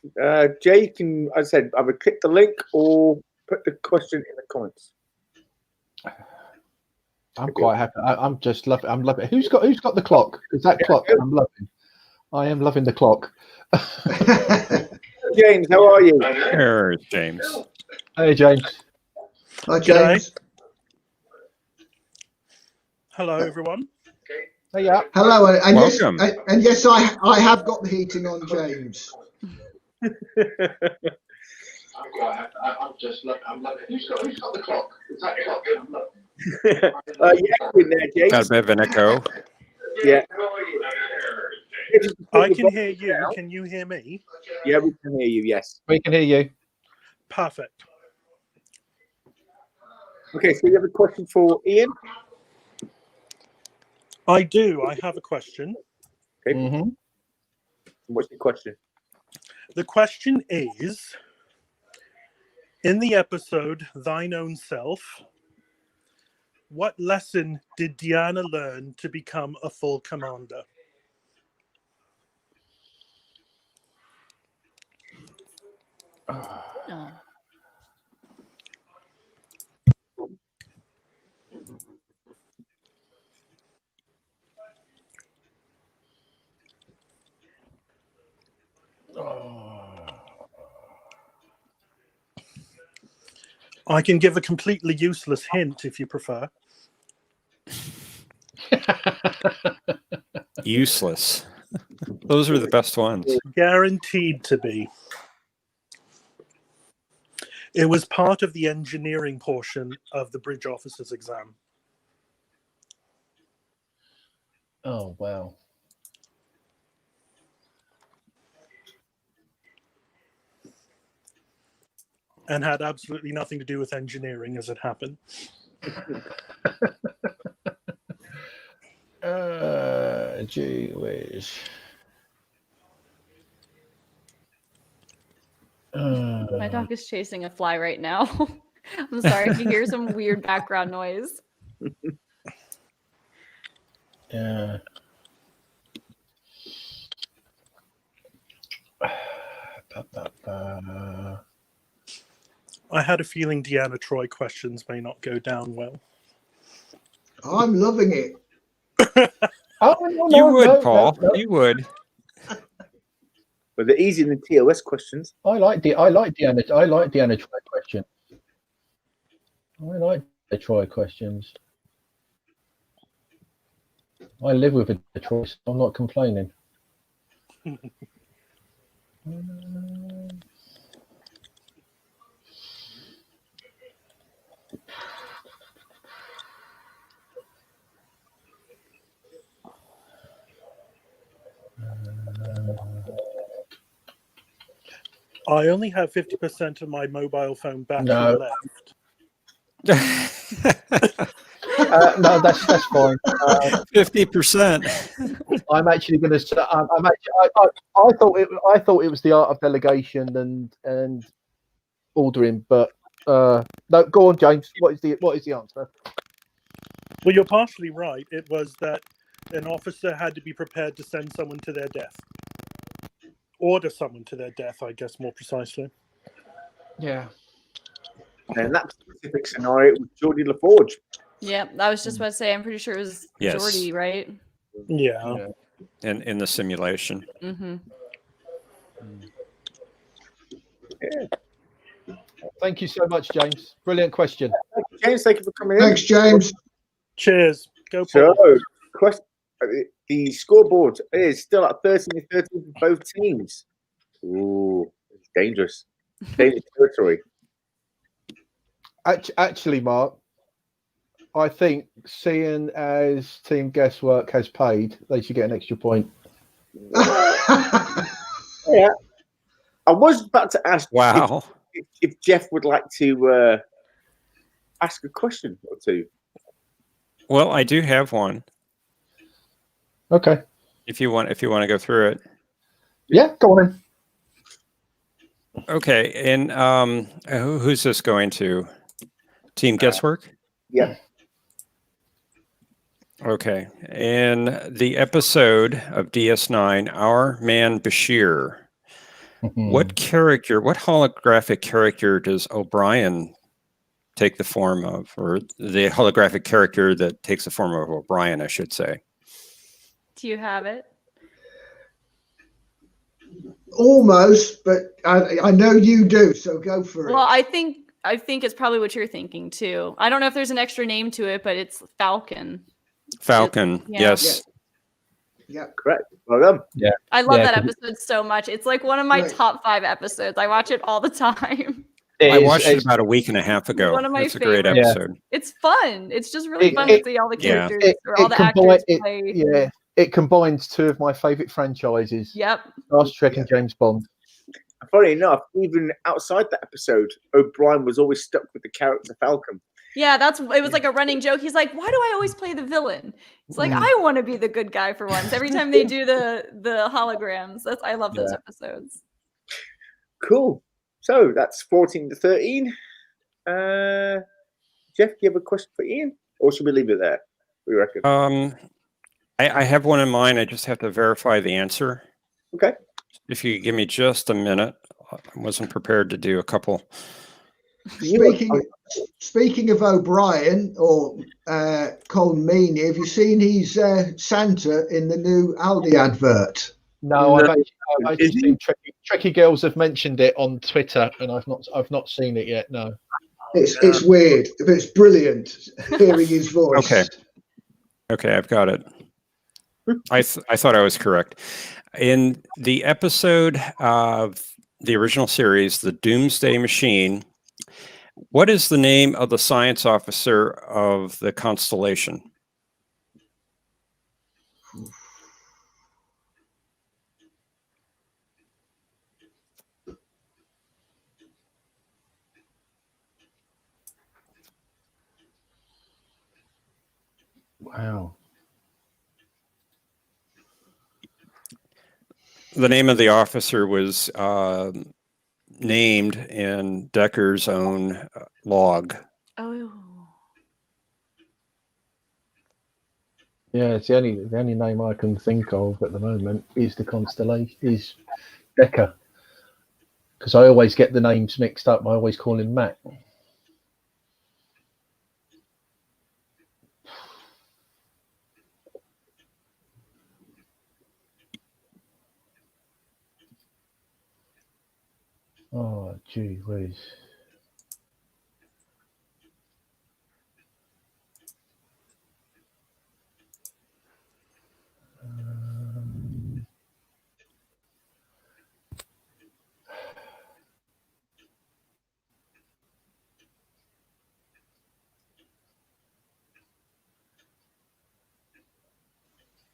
Jay, you can, as I said, either click the link or put the question in the comments.
I'm quite happy. I'm just loving. I'm loving. Who's got the clock? Is that clock? I'm loving. I am loving the clock.
James, how are you?
There's James.
Hey, James.
Hi, James.
Hello, everyone.
Hey, yeah.
Hello, and yes,
Welcome.
and yes, I have got the heating on, James.
I'm loving. Who's got the clock? Is that clock? I'm loving. Yeah, in there, James.
Got a bit of an echo.
Yeah.
I can hear you. Can you hear me?
Yeah, we can hear you. Yes.
We can hear you.
Perfect.
Okay, so you have a question for Ian?
I do. I have a question.
Okay.
Mm-hmm.
What's the question?
The question is, in the episode Thine Own Self, what lesson did Diana learn to become a full commander?
Oh.
I can give a completely useless hint if you prefer.
Useless. Those are the best ones.
Guaranteed to be. It was part of the engineering portion of the bridge officer's exam.
Oh, wow.
And had absolutely nothing to do with engineering as it happened.
Gee whiz.
My dog is chasing a fly right now. I'm sorry if you hear some weird background noise.
Yeah.
I had a feeling Deanna Troy questions may not go down well.
I'm loving it.
Oh, no,
You would,
no,
Paul.
no.
You would.
But they're easier than TOS questions.
I like Deanna Troy question. I like the Troy questions. I live with a Troy, so I'm not complaining.
I only have 50% of my mobile phone battery
No.
left.
No, that's fine.
50%.
I'm actually going to. I thought it was the art of delegation and ordering, but no. Go on, James. What is the answer?
Well, you're partially right. It was that an officer had to be prepared to send someone to their death. Order someone to their death, I guess, more precisely.
Yeah.
And in that specific scenario, it was Geordie LaForge.
Yeah, I was just about to say, I'm pretty sure it was
Yes.
Jordy, right?
Yeah.
in the simulation.
Mm-hmm.
Thank you so much, James. Brilliant question.
James, thank you for coming in.
Thanks, James.
Cheers. Go
So,
Paul.
the scoreboard is still at 13-13 for both teams. Ooh, it's dangerous. Dangerous territory.
Actually, Mark, I think seeing as Team Guesswork has paid, they should get an extra point.
Yeah. I was about to ask
Wow.
if Jeff would like to ask a question or two.
Well, I do have one.
Okay.
If you want to go through it.
Yeah, go on in.
Okay, and who's this going to? Team Guesswork?
Yeah.
Okay. In the episode of DS9, Our Man Bashir, what holographic character does O'Brien take the form of, or the holographic character that takes the form of O'Brien, I should say?
Do you have it?
Almost, but I know you do, so go for
Well,
it.
I think it's probably what you're thinking too. I don't know if there's an extra name to it, but it's Falcon.
Falcon,
Yeah.
yes.
Yeah.
Correct. Well done.
Yeah.
I love
Yeah,
that episode so much. It's like one of my
Right.
top 5 episodes. I watch it all the time.
I watched it about a week and a half ago.
One of my
It's a great
favorites.
episode.
It's fun. It's just really fun
It-
to see all the
yeah.
characters or all the actors play.
Yeah, it combines two of my favorite franchises:
Yep.
Star Trek and James Bond.
Funny enough, even outside that episode, O'Brien was always stuck with the character Falcon.
Yeah, it was like a running joke. He's like, "Why do I always play the villain?" It's like, I want to be the good guy for once. Every time they do the holograms, I love those episodes.
Cool. So that's 14-13. Jeff, do you have a question for Ian, or should we leave it there? What do you reckon?
I have one in mind. I just have to verify the answer.
Okay.
If you give me just a minute, I wasn't prepared to do a couple.
Speaking of O'Brien or Colin Meaney, have you seen his Santa in the new Aldi advert?
No, I've actually seen Trekkie Girls have mentioned it on Twitter, and I've not seen it yet. No.
It's weird, but it's brilliant hearing his voice.
Okay, I've got it. I thought I was correct. In the episode of the original series, The Doomsday Machine, what is the name of the science officer of the Constellation?
Wow.
The name of the officer was named in Decker's own log.
Oh.
Yeah, it's the only name I can think of at the moment is the Constellation, is Decker. Because I always get the names mixed up. I always call him Matt. Oh, gee whiz.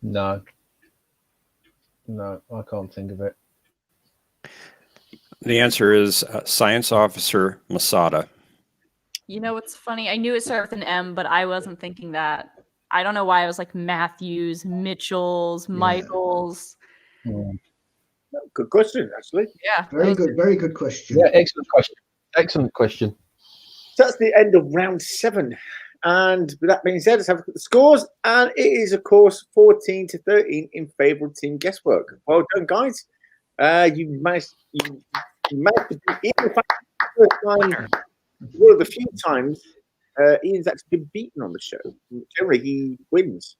No, I can't think of it.
The answer is Science Officer Masada.
You know what's funny? I knew it started with an M, but I wasn't thinking that. I don't know why I was like Matthews, Mitchells, Michaels.
Yeah.
Good question, actually.
Yeah.
Very good question.
Yeah, excellent question.
So that's the end of round 7. And with that being said, let's have a look at the scores. And it is, of course, 14-13 in favour of Team Guesswork. Well done, guys. You managed to beat Ian. In fact, the first time, one of the few times Ian's actually been beaten on the show. Generally, he wins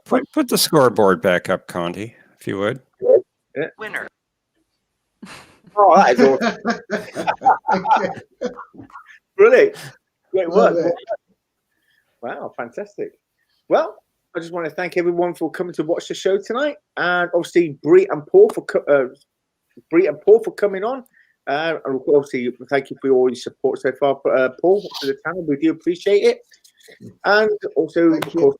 Put the scoreboard back up, Conti, if you would.
Yeah.
Winner.
Oh, that is awesome. Brilliant. Great work.
Love it.
Wow, fantastic. Well, I just want to thank everyone for coming to watch the show tonight, and obviously Brie and Paul for coming on. And obviously, thank you for all your support so far, Paul, for the channel. We do appreciate it, and also, of course,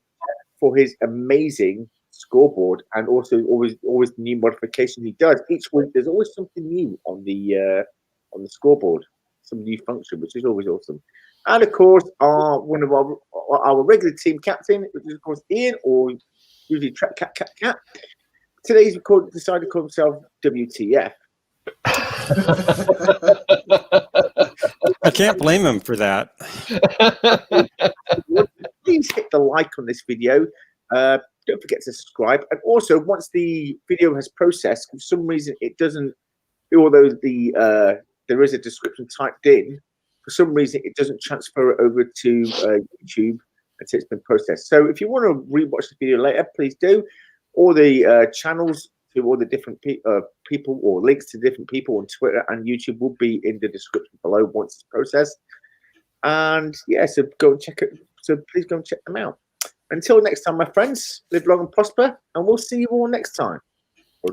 for his amazing scoreboard, and also always new modification he does each week. There's always something new on the scoreboard, some new function, which is always awesome. And of course, one of our regular team captain, which is of course Ian, or usually Trekcatcatcat. Today he's decided to call himself WTF.
I can't blame him for that.
Please hit the like on this video. Don't forget to subscribe. And also, once the video has processed, for some reason it doesn't, although there is a description typed in, for some reason it doesn't transfer it over to YouTube until it's been processed. So if you want to rewatch the video later, please do. All the channels to all the different people, or links to different people on Twitter and YouTube, will be in the description below once it's processed. And yeah, so go and check it. So please go and check them out. Until next time, my friends, live long and prosper, and we'll see you all next time.